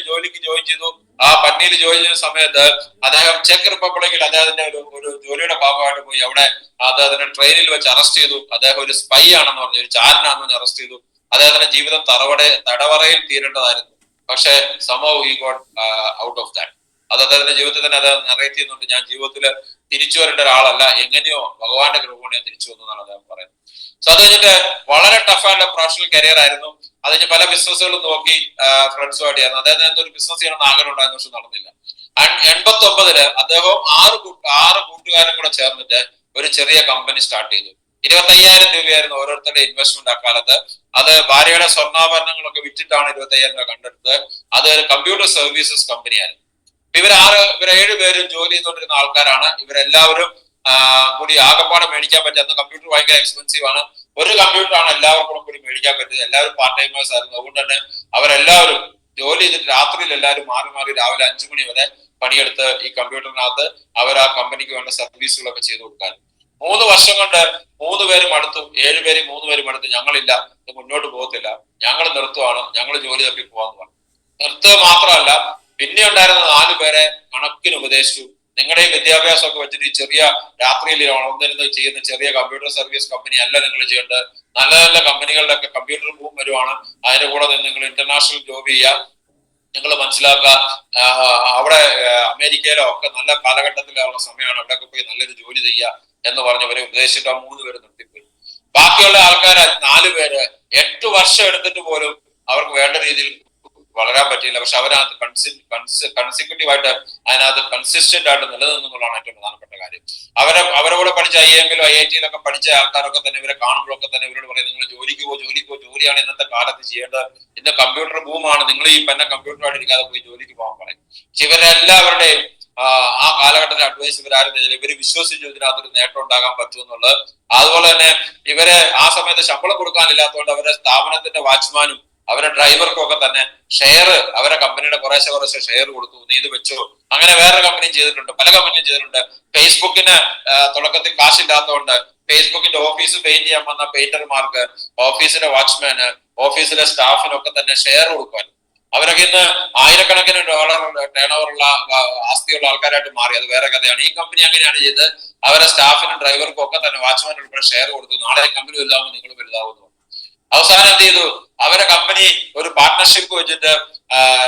ജോലിക്ക് ജോയിൻ ചെയ്തു. ആ പട്നിയിൽ ജോയിൻ ചെയ്യുന്ന സമയത്ത് അദ്ദേഹം ചെക്ക് റിപ്പബ്ലിക്കിൽ അദ്ദേഹത്തിന്റെ ഒരു ജോലിയുടെ ഭാഗമായിട്ട് പോയി. അവിടെ അദ്ദേഹത്തിന് ട്രെയിനിൽ വെച്ച് അറസ്റ്റ് ചെയ്തു. അദ്ദേഹം ഒരു സ്പൈ ആണെന്ന് പറഞ്ഞു, ഒരു ചാരനാണെന്ന് പറഞ്ഞ് അറസ്റ്റ് ചെയ്തു. അദ്ദേഹത്തിന്റെ ജീവിതം തടവറയിൽ തീരേണ്ടതായിരുന്നു. പക്ഷെ somehow he got out of that. അത് അദ്ദേഹത്തിന്റെ ജീവിതത്തിൽ തന്നെ അത് നറേറ്റ് ചെയ്യുന്നുണ്ട്. ഞാൻ ജീവിതത്തിൽ തിരിച്ചു വരേണ്ട ഒരാളല്ല, എങ്ങനെയോ ഭഗവാന്റെ കൃപ കൊണ്ട് ഞാൻ തിരിച്ചു വന്നു എന്നാണ് അദ്ദേഹം പറയുന്നത്. സോ അത് കഴിഞ്ഞിട്ട് വളരെ ടഫായിട്ടുള്ള പ്രൊഫഷണൽ കരിയർ ആയിരുന്നു. അത് കഴിഞ്ഞ് പല ബിസിനസ്സുകളും നോക്കി ഫ്രണ്ട്സുമായിട്ട് ആയിരുന്നു. അദ്ദേഹത്തിന് എന്തൊരു ബിസിനസ് ചെയ്യണമെന്ന് ആഗ്രഹം ഉണ്ടായിരുന്നു, പക്ഷെ നടന്നില്ല. 89 അദ്ദേഹം 6 കൂട്ടുകാരും കൂടെ ചേർന്നിട്ട് ഒരു ചെറിയ കമ്പനി സ്റ്റാർട്ട് ചെയ്തു. 25,000 രൂപയായിരുന്നു ഓരോരുത്തരുടെ ഇൻവെസ്റ്റ്മെന്റ് അക്കാലത്ത്. അത് ഭാര്യയുടെ സ്വർണ്ണാഭരണങ്ങളൊക്കെ വിറ്റിട്ടാണ് 25,000 രൂപ കണ്ടെടുത്തത്. അത് ഒരു കമ്പ്യൂട്ടർ സർവീസസ് കമ്പനിയായിരുന്നു. ഇവർ 7 പേരും ജോലി ചെയ്തുകൊണ്ടിരുന്ന ആൾക്കാരാണ്. ഇവരെല്ലാവരും കൂടി ആകപ്പാടെ മേടിക്കാൻ പറ്റും. അന്ന് കമ്പ്യൂട്ടർ ഭയങ്കര എക്സ്പെൻസീവ് ആണ്. ഒരു കമ്പ്യൂട്ടറാണ് എല്ലാവർക്കും കൂടി മേടിക്കാൻ പറ്റുന്നത്. എല്ലാവരും പാർട്ട് ടൈമേഴ്സ് ആയിരുന്നു. അതുകൊണ്ട് തന്നെ അവരെല്ലാവരും ജോലി ചെയ്തിട്ട് രാത്രിയിൽ എല്ലാവരും മാറി മാറി രാവിലെ 5 മണി വരെ പണിയെടുത്ത് ഈ കമ്പ്യൂട്ടറിനകത്ത് അവർ ആ കമ്പനിക്ക് വേണ്ട സർവീസുകളൊക്കെ ചെയ്തു കൊടുക്കാൻ. 3 വർഷം കൊണ്ട് 3 പേരും അടുത്തു. 7 പേരും 3 പേരും അടുത്ത്. ഞങ്ങളില്ല, ഇത് മുന്നോട്ട് പോകത്തില്ല, ഞങ്ങൾ നിർത്തുവാണ്, ഞങ്ങൾ ജോലി തപ്പി പോകാന്ന് പറഞ്ഞു. നിർത്തുക മാത്രമല്ല, പിന്നെ ഉണ്ടായിരുന്ന 4 പേരെ കണക്കിന് ഉപദേശിച്ചു. നിങ്ങളുടെ ഈ വിദ്യാഭ്യാസമൊക്കെ വെച്ചിട്ട് ഈ ചെറിയ രാത്രിയിൽ ഉണർന്നിരുന്ന് ചെയ്യുന്ന ചെറിയ കമ്പ്യൂട്ടർ സർവീസ് കമ്പനി അല്ല നിങ്ങൾ ചെയ്യേണ്ടത്. നല്ല നല്ല കമ്പനികളുടെ ഒക്കെ കമ്പ്യൂട്ടർ ബൂം വരുവാണ്. അതിന്റെ കൂടെ നിന്ന് നിങ്ങൾ ഇന്റർനാഷണൽ ജോബ് ചെയ്യുക. നിങ്ങൾ മനസ്സിലാക്കുക, അവിടെ അമേരിക്കയിലോ ഒക്കെ നല്ല കാലഘട്ടത്തിലുള്ള സമയമാണ്. അവിടെയൊക്കെ പോയി നല്ലൊരു ജോലി ചെയ്യുക എന്ന് പറഞ്ഞവരെ ഉപദേശിച്ചിട്ട് 3 പേര് നിർത്തിപ്പോയി. ബാക്കിയുള്ള ആൾക്കാർ 4 പേര് 8 വർഷം എടുത്തിട്ട് പോലും അവർക്ക് വേണ്ട രീതിയിൽ വളരാൻ പറ്റിയില്ല. പക്ഷെ അവരകത്ത് കൺസിക്യൂട്ടീവ് ആയിട്ട് അതിനകത്ത് കൺസിസ്റ്റന്റ് ആയിട്ട് നിലനിന്നുള്ളതാണ് ഏറ്റവും പ്രധാനപ്പെട്ട കാര്യം. അവരോട് പഠിച്ച IIM-ലും IIT-യിലൊക്കെ പഠിച്ച ആൾക്കാരൊക്കെ തന്നെ ഇവരെ കാണുമ്പോഴൊക്കെ തന്നെ ഇവരോട് പറയും, നിങ്ങൾ ജോലിക്ക് പോ, ജോലിയാണ് ഇന്നത്തെ കാലത്ത് ചെയ്യേണ്ടത്. ഇന്ന് കമ്പ്യൂട്ടർ ബൂമാണ്, നിങ്ങൾ ഈ തന്നെ കമ്പ്യൂട്ടറായിട്ട് ഇരിക്കാതെ പോയി ജോലിക്ക് പോകാൻ പറയും. പക്ഷെ ഇവരെല്ലാവരുടെയും ആ കാലഘട്ടത്തിലെ അഡ്വൈസ് ഇവരാരും ഇവര് വിശ്വസിച്ചു ഇതിനകത്തൊരു നേട്ടം ഉണ്ടാകാൻ പറ്റുമെന്നുള്ളത്. അതുപോലെ തന്നെ ഇവരെ ആ സമയത്ത് ശമ്പളം കൊടുക്കാനില്ലാത്തതുകൊണ്ട് അവരുടെ സ്ഥാപനത്തിന്റെ വാച്ച്മാനും അവരുടെ ഡ്രൈവർക്കും ഒക്കെ തന്നെ ഷെയർ, അവരെ കമ്പനിയുടെ കുറേശ്ശെ ഷെയർ കൊടുത്തു. നീ ഇത് വെച്ചോ. അങ്ങനെ വേറെ കമ്പനിയും ചെയ്തിട്ടുണ്ട്, പല കമ്പനിയും ചെയ്തിട്ടുണ്ട്. ഫേസ്ബുക്കിന് തുടക്കത്തിൽ കാശില്ലാത്തതുകൊണ്ട് ഫേസ്ബുക്കിന്റെ ഓഫീസ് പെയിന്റ് ചെയ്യാൻ വന്ന പെയിന്റർമാർക്ക്, ഓഫീസിലെ വാച്ച്മാന്, ഓഫീസിലെ സ്റ്റാഫിനൊക്കെ തന്നെ ഷെയർ കൊടുക്കാൻ. അവരൊക്കെ ഇന്ന് ആയിരക്കണക്കിന് ഡോളർ ടേൺ ഓവറുള്ള ആസ്തിയുള്ള ആൾക്കാരായിട്ട് മാറി. അത് വേറെ കഥയാണ്. ഈ കമ്പനി അങ്ങനെയാണ് ചെയ്ത് അവരെ സ്റ്റാഫിനും ഡ്രൈവർക്കും ഒക്കെ തന്നെ വാച്ച്മാൻ ഉൾപ്പെടെ ഷെയർ കൊടുത്തു. നാളെ കമ്പനി വലുതാവുമ്പോൾ നിങ്ങൾ വലുതാവുന്നു. അവസാനം എന്ത് ചെയ്തു? അവരെ കമ്പനി ഒരു പാർട്ട്ണർഷിപ്പ് വെച്ചിട്ട്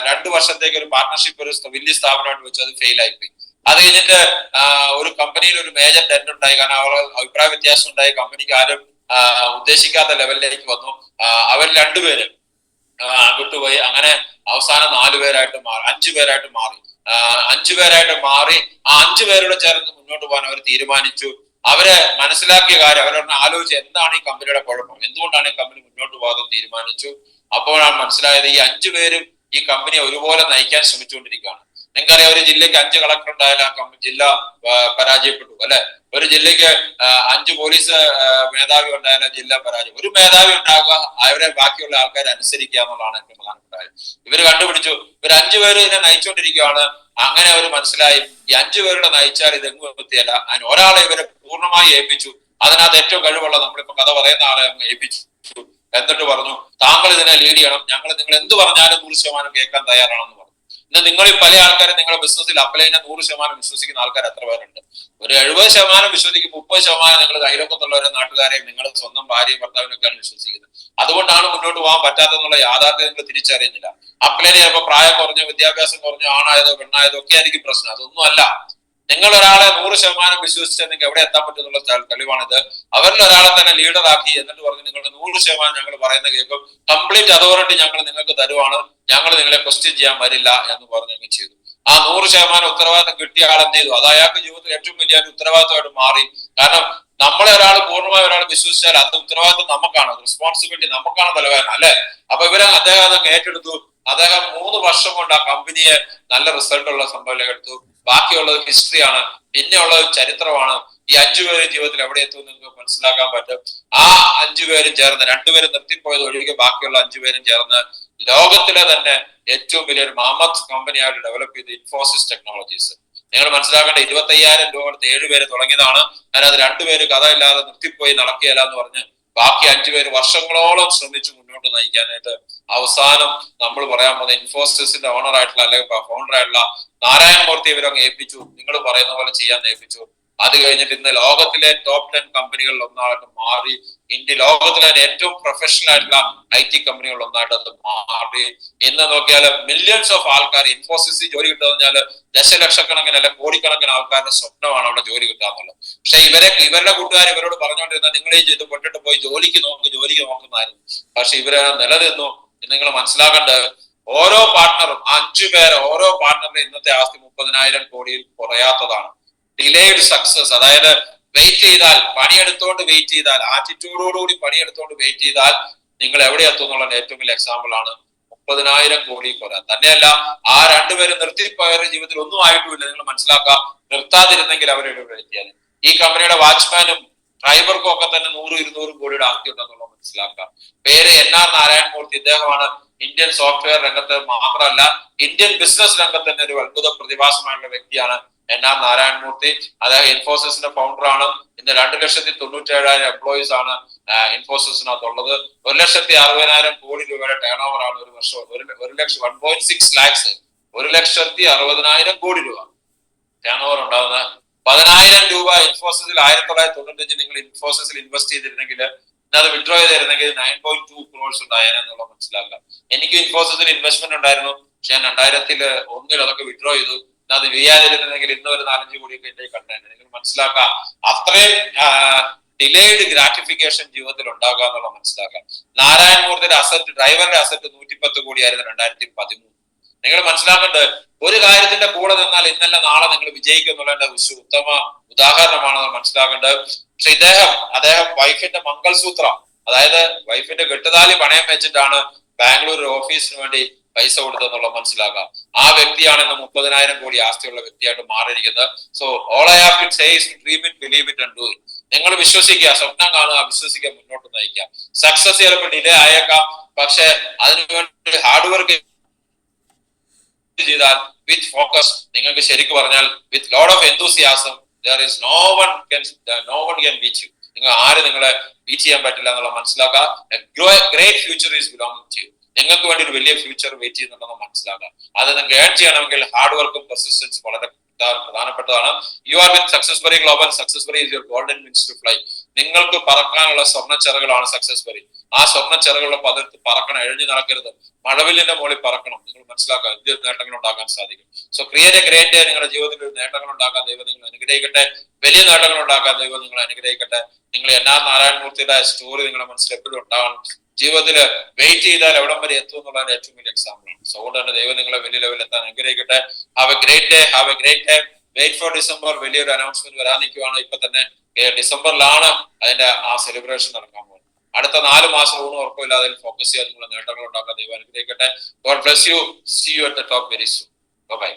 2 വർഷത്തേക്ക് ഒരു പാർട്ട്ണർഷിപ്പ് ഒരു വലിയ സ്ഥാപനമായിട്ട് വെച്ച് അത് ഫെയിൽ ആയിപ്പോയി. അത് കഴിഞ്ഞിട്ട് ഒരു കമ്പനിയിൽ ഒരു മേജർ ഡെന്റ് ഉണ്ടായി. കാരണം അവരുടെ അഭിപ്രായ വ്യത്യാസം ഉണ്ടായി. കമ്പനിക്ക് ആരും ഉദ്ദേശിക്കാത്ത ലെവലിലേക്ക് വന്നു. അവർ 2 പേര് വിട്ടുപോയി. അങ്ങനെ അവസാനം 4 പേരായിട്ട് മാറി, 5 പേരായിട്ട് മാറി. 5 പേരായിട്ട് മാറി. ആ 5 പേരോട് ചേർന്ന് മുന്നോട്ട് പോകാൻ അവർ തീരുമാനിച്ചു. അവര് മനസ്സിലാക്കിയ കാര്യം, അവരൊന്ന് ആലോചിച്ച് എന്താണ് ഈ കമ്പനിയുടെ കുഴപ്പം, എന്തുകൊണ്ടാണ് ഈ കമ്പനി മുന്നോട്ട് പോകാൻ തീരുമാനിച്ചു. അപ്പോഴാണ് മനസ്സിലായത് ഈ 5 പേരും ഈ കമ്പനിയെ ഒരുപോലെ നയിക്കാൻ ശ്രമിച്ചുകൊണ്ടിരിക്കുകയാണ്. നിങ്ങൾക്കറിയാം, ഒരു ജില്ലയ്ക്ക് 5 കളക്ടർ ഉണ്ടായാലും ആ ജില്ല പരാജയപ്പെട്ടു അല്ലെ. ഒരു ജില്ലയ്ക്ക് 5 പോലീസ് മേധാവി ഉണ്ടായാലും ജില്ല പരാജയം. ഒരു മേധാവി ഉണ്ടാകുക, അവരെ ബാക്കിയുള്ള ആൾക്കാരെ അനുസരിക്കുക എന്നുള്ളതാണ് ഏറ്റവും പ്രധാനപ്പെട്ട കാര്യം. ഇവര് കണ്ടുപിടിച്ചു, ഇവർ 5 പേര് ഇതിനെ നയിച്ചുകൊണ്ടിരിക്കുകയാണ്. അങ്ങനെ അവർ മനസ്സിലായി, ഈ 5 പേരുടെ നയിച്ചാൽ ഇതെങ്ങും എത്തിയല്ല. അതിന് ഒരാളെ ഇവരെ പൂർണ്ണമായി ഏൽപ്പിച്ചു. അതിനകത്ത് ഏറ്റവും കഴിവുള്ള, നമ്മളിപ്പോ കഥ പറയുന്ന ആളെ അങ്ങ് ഏൽപ്പിച്ചു. എന്നിട്ട് പറഞ്ഞു, താങ്കൾ ഇതിനെ ലീഡ് ചെയ്യണം, ഞങ്ങൾ നിങ്ങൾ എന്ത് പറഞ്ഞാലും 100% കേൾക്കാൻ തയ്യാറാണെന്ന് പറഞ്ഞു. ഇന്ന് നിങ്ങളിൽ പല ആൾക്കാരും നിങ്ങളുടെ ബിസിനസ്സിൽ അപ്ലൈനെ 100% വിശ്വസിക്കുന്ന ആൾക്കാർ എത്ര പേരുണ്ട്? ഒരു 70% വിശ്വസിക്കും, 30% നിങ്ങൾ അയൽവക്കത്തുള്ളവരെ, നാട്ടുകാരെയും നിങ്ങളുടെ സ്വന്തം ഭാര്യയും ഭർത്താവിനൊക്കെയാണ് വിശ്വസിക്കുന്നത്. അതുകൊണ്ടാണ് മുന്നോട്ട് പോകാൻ പറ്റാത്തെന്നുള്ള യാഥാർത്ഥ്യം നിങ്ങൾ തിരിച്ചറിയുന്നില്ല. അപ്ലൈന് ചിലപ്പോൾ പ്രായം കുറഞ്ഞോ, വിദ്യാഭ്യാസം കുറഞ്ഞോ, ആണായതോ പെണ്ണായതോ ഒക്കെ ആയിരിക്കും പ്രശ്നം. അതൊന്നും അല്ല. നിങ്ങൾ ഒരാളെ 100% വിശ്വസിച്ചാൽ നിങ്ങൾക്ക് എവിടെ എത്താൻ പറ്റും എന്നുള്ള തെളിവാണിത്. അവരിൽ ഒരാളെ തന്നെ ലീഡറാക്കി, എന്നിട്ട് പറഞ്ഞു, നിങ്ങളുടെ 100% ഞങ്ങൾ പറയുന്ന കേൾക്കും, കംപ്ലീറ്റ് അതോറിറ്റി ഞങ്ങൾ നിങ്ങൾക്ക് തരുവാണ്, ഞങ്ങൾ നിങ്ങളെ ക്വസ്റ്റ്യൻ ചെയ്യാൻ വരില്ല എന്ന് പറഞ്ഞു ചെയ്തു. ആ 100% ഉത്തരവാദിത്തം കിട്ടിയ ആളെന്ത് ചെയ്തു? അത് അയാൾക്ക് ജീവിതത്തിൽ ഏറ്റവും വലിയ ഉത്തരവാദിത്തമായിട്ട് മാറി. കാരണം നമ്മളെ ഒരാൾ പൂർണ്ണമായി ഒരാൾ വിശ്വസിച്ചാൽ അത് ഉത്തരവാദിത്തം നമുക്കാണ്, റെസ്പോൺസിബിലിറ്റി നമുക്കാണ് തലവേദന അല്ലെ. അപ്പൊ അദ്ദേഹം അതങ്ങ് ഏറ്റെടുത്തു. അദ്ദേഹം 3 വർഷം കൊണ്ട് ആ കമ്പനിയെ നല്ല റിസൾട്ട് ഉള്ള സംഭവത്തിലേക്ക് എടുത്തു. ബാക്കിയുള്ളത് ഹിസ്റ്ററിയാണ്, പിന്നെയുള്ളത് ചരിത്രമാണ്. ഈ 5 പേരും ജീവിതത്തിൽ എവിടെ എത്തും നിങ്ങൾക്ക് മനസ്സിലാക്കാൻ പറ്റും. ആ 5 പേരും ചേർന്ന്, 2 പേരും നിർത്തിപ്പോയത് ഒഴികെ ബാക്കിയുള്ള 5 പേരും ചേർന്ന് ലോകത്തിലെ തന്നെ ഏറ്റവും വലിയൊരു മാമത്ത് കമ്പനിയായിട്ട് ഡെവലപ്പ് ചെയ്ത് ഇൻഫോസിസ് ടെക്നോളജീസ്. നിങ്ങൾ മനസ്സിലാക്കേണ്ട, 25,000 രൂപ കൊടുത്ത് 7 പേര് തുടങ്ങിയതാണ്. അതിനകത്ത് 2 പേര് കഥയില്ലാതെ നിർത്തിപ്പോയി, നടക്കുകയല്ല എന്ന് പറഞ്ഞ് ബാക്കി 5 പേര് വർഷങ്ങളോളം ശ്രമിച്ചു മുന്നോട്ട് നയിക്കാനായിട്ട് അവസാനം നമ്മൾ പറയാൻ പോകുന്ന ഇൻഫോസിസിന്റെ ഓണർ ആയിട്ടുള്ള അല്ലെങ്കിൽ ഫൗണ്ടർ ആയിട്ടുള്ള നാരായൺ മൂർത്തി ഇവരങ്ങ് ഏൽപ്പിച്ചു. നിങ്ങൾ പറയുന്ന പോലെ ചെയ്യാൻ ഏൽപ്പിച്ചു. അത് കഴിഞ്ഞിട്ട് ഇന്ന് ലോകത്തിലെ ടോപ്പ് 10 കമ്പനികളിൽ ഒന്നായിട്ട് മാറി. ലോകത്തിലെ ഏറ്റവും പ്രൊഫഷണൽ ആയിട്ടുള്ള IT കമ്പനികളിൽ ഒന്നായിട്ട് അത് മാറി. ഇന്ന് നോക്കിയാൽ മില്യൺസ് ഓഫ് ആൾക്കാർ ഇൻഫോസിസിൽ ജോലി കിട്ടുക പറഞ്ഞാൽ ദശലക്ഷക്കണക്കിന് അല്ലെ കോടിക്കണക്കിന് ആൾക്കാരുടെ സ്വപ്നമാണ് അവിടെ ജോലി കിട്ടുക എന്നുള്ളത്. പക്ഷെ ഇവരുടെ കൂട്ടുകാർ ഇവരോട് പറഞ്ഞുകൊണ്ടിരുന്ന, നിങ്ങൾ ഈ ഇത് പൊട്ടിട്ട് പോയി ജോലിക്ക് നോക്കുന്നതായിരുന്നു. പക്ഷെ ഇവരെ നിലനിന്നു. നിങ്ങൾ മനസ്സിലാക്കേണ്ടത്, ഓരോ പാർട്ട്ണറും 5 പേര്, ഓരോ പാർട്ട്ണറിന്റെ ഇന്നത്തെ ആസ്തി 30,000 കോടിയിൽ കുറയാത്തതാണ്. ഡിലേഡ് സക്സസ്, അതായത് വെയിറ്റ് ചെയ്താൽ, പണിയെടുത്തോണ്ട് വെയിറ്റ് ചെയ്താൽ, ആറ്റിറ്റ്യൂഡോടുകൂടി പണിയെടുത്തോണ്ട് വെയിറ്റ് ചെയ്താൽ നിങ്ങൾ എവിടെ എത്തും എന്നുള്ള ഏറ്റവും വലിയ എക്സാമ്പിൾ ആണ് 30,000 കോടി കുറയാൻ. തന്നെയല്ല, ആ 2 പേര് നിർത്തിപ്പോയവരുടെ ജീവിതത്തിൽ ഒന്നും ആയിട്ടുമില്ല. നിങ്ങൾ മനസ്സിലാക്കുക, നിർത്താതിരുന്നെങ്കിൽ അവരുടെ എത്തിയാൽ ഈ കമ്പനിയുടെ വാച്ച്മാനും ഡ്രൈവർക്കും ഒക്കെ തന്നെ 100-200 കോടിയുടെ ആസ്തി ഉണ്ടെന്നുള്ള മനസ്സിലാക്കുക. പേര് NR നാരായൺ മൂർത്തി. ഇദ്ദേഹമാണ് ഇന്ത്യൻ സോഫ്റ്റ്വെയർ രംഗത്ത് മാത്രമല്ല, ഇന്ത്യൻ ബിസിനസ് രംഗത്ത് തന്നെ ഒരു അത്ഭുത പ്രതിഭാസമായിട്ടുള്ള വ്യക്തിയാണ് NR നാരായൺ മൂർത്തി. അദ്ദേഹം ഇൻഫോസിസിന്റെ ഫൗണ്ടറാണ്. ഇന്ന് 2,97,000 എംപ്ലോയീസ് ആണ് ഇൻഫോസിസിനകത്തുള്ളത്. 1,60,000 കോടി രൂപയുടെ ടേൺ ഓവർ ആണ് ഒരു വർഷം. 1.6 ലാക്സ് 1,60,000 കോടി രൂപ ടേൺ ഓവർ ഉണ്ടാകുന്ന. 10,000 രൂപ ഇൻഫോസിസിൽ 1995 നിങ്ങൾ ഇൻഫോസിസിൽ ഇൻവെസ്റ്റ് ചെയ്തിരുന്നെങ്കിൽ, അത് വിഡ്രോ ചെയ്തിരുന്നെങ്കിൽ 9.2 crores ഉണ്ടായെന്നുള്ള മനസ്സിലാക്കാം. എനിക്ക് ഇൻഫോസിസിൽ ഇൻവെസ്റ്റ്മെന്റ് ഉണ്ടായിരുന്നു. പക്ഷെ ഞാൻ 2001 അതൊക്കെ വിഡ്രോ ചെയ്തു. അത് ചെയ്യാതിരുന്നെങ്കിൽ ഇന്ന് ഒരു 4-5 കോടിയൊക്കെ എന്റെ കണ്ടു. നിങ്ങൾ മനസ്സിലാക്കാം, അത്രയും ഡിലേഡ് ഗ്രാറ്റിഫിക്കേഷൻ ജീവിതത്തിൽ ഉണ്ടാകുക എന്നുള്ള മനസ്സിലാക്കാം. നാരായൺ മൂർത്തിയുടെ അസറ്റ്, ഡ്രൈവറുടെ അസറ്റ് 110 കോടിയായിരുന്നു 2013. നിങ്ങൾ മനസ്സിലാക്കേണ്ടത്, ഒരു കാര്യത്തിന്റെ കൂടെ നിന്നാൽ ഇന്നല്ല നാളെ നിങ്ങൾ വിജയിക്കും എന്നുള്ളതിന്റെ ഉത്തമ ഉദാഹരണമാണെന്ന് മനസ്സിലാക്കേണ്ടത്. പക്ഷെ അദ്ദേഹം വൈഫിന്റെ മംഗൾസൂത്രം, അതായത് വൈഫിന്റെ കെട്ടുതാലി പണയം വെച്ചിട്ടാണ് ബാംഗ്ലൂർ ഓഫീസിന് വേണ്ടി പൈസ കൊടുത്തെന്നുള്ള മനസ്സിലാക്കാം. ആ വ്യക്തിയാണ് ഇന്ന് 30,000 കോടി ആസ്തിയുള്ള വ്യക്തിയായിട്ട് മാറിയിരിക്കുന്നത്. So all I have to say is to dream it, believe it and do it. നിങ്ങൾ വിശ്വസിക്കുക, സ്വപ്നം കാണുക, വിശ്വസിക്കുക, മുന്നോട്ട് നയിക്കുക. സക്സസ് ചിലപ്പോൾ ഡിലേ ആയേക്കാം, പക്ഷെ അതിനുവേണ്ടി ഹാർഡ് വർക്ക് ചെയ്താൽ, വിത്ത് ഫോക്കസ്, നിങ്ങൾക്ക് ശരിക്കും പറഞ്ഞാൽ with load of enthusiasm, there is no one can beat you. നിങ്ങൾ ആരും നിങ്ങളെ ബീറ്റ് ചെയ്യാൻ പറ്റില്ല എന്നുള്ള മനസ്സിലാക്കുക. Great future is belonging to you. നിങ്ങൾക്ക് വേണ്ടി ഒരു വലിയ ഫ്യൂച്ചർ വെയിറ്റ് ചെയ്യുന്നുണ്ടെന്ന് മനസ്സിലാക്കുക. അത് നിങ്ങൾക്ക് ഏൺ ചെയ്യണമെങ്കിൽ ഹാർഡ് വർക്കും പെർസിസ്റ്റൻസ് വളരെ പ്രധാനപ്പെട്ടതാണ്. You are with Success Berry Global. Success Berry is your golden wings to fly. നിങ്ങൾക്ക് പറക്കാനുള്ള സ്വർണ്ണ ചിറകുകളാണ് സക്സസ് ബറി. ആ സ്വർണ്ണ ചിറകുള്ള പതിർത്ത് പറക്കണം, എഴുതി നടക്കരുത്. മഴവില്ലിന്റെ മുകളിൽ പറക്കണം. നിങ്ങൾ മനസ്സിലാക്കുക, ഇന്ത്യ നേട്ടങ്ങൾ ഉണ്ടാക്കാൻ സാധിക്കും. So create A great day. നിങ്ങളുടെ ജീവിതത്തിൽ ഒരു നേട്ടങ്ങൾ ഉണ്ടാക്കാൻ ദൈവം നിങ്ങൾ അനുഗ്രഹിക്കട്ടെ. വലിയ നേട്ടങ്ങൾ ഉണ്ടാക്കാൻ ദൈവം നിങ്ങൾ അനുഗ്രഹിക്കട്ടെ. നിങ്ങൾ NR നാരായൺ മൂർത്തിയുടെ സ്റ്റോറി നിങ്ങളുടെ മനസ്സിൽ എപ്പോഴും ഉണ്ടാകണം. ജീവിതത്തിൽ വെയിറ്റ് ചെയ്താൽ എവിടം വരെ എത്തും എന്നുള്ളതിന്റെ ഏറ്റവും വലിയ എക്സാമ്പിൾ ആണ്. സോ അതുകൊണ്ട് തന്നെ ദൈവം നിങ്ങളെ വലിയ ലെവലിൽ എത്താൻ അനുഗ്രഹിക്കട്ടെ. Have a great day, have a great time. Wait for December. വലിയൊരു അനൗൺസ്മെന്റ് വരാൻ നിൽക്കുവാണ്. ഇപ്പൊ തന്നെ ഡിസംബറിലാണ് അതിന്റെ ആ സെലിബ്രേഷൻ നടക്കാൻ പോകുന്നത്. അടുത്ത 4 മാസം ഊണ് ഉറപ്പില്ലാതെ ഫോക്കസ് ചെയ്യാൻ നിങ്ങളുടെ നേട്ടങ്ങൾ ഉണ്ടാക്കാൻ ദൈവം അനുഗ്രഹിക്കട്ടെ. God bless you. See you at the top very soon. By.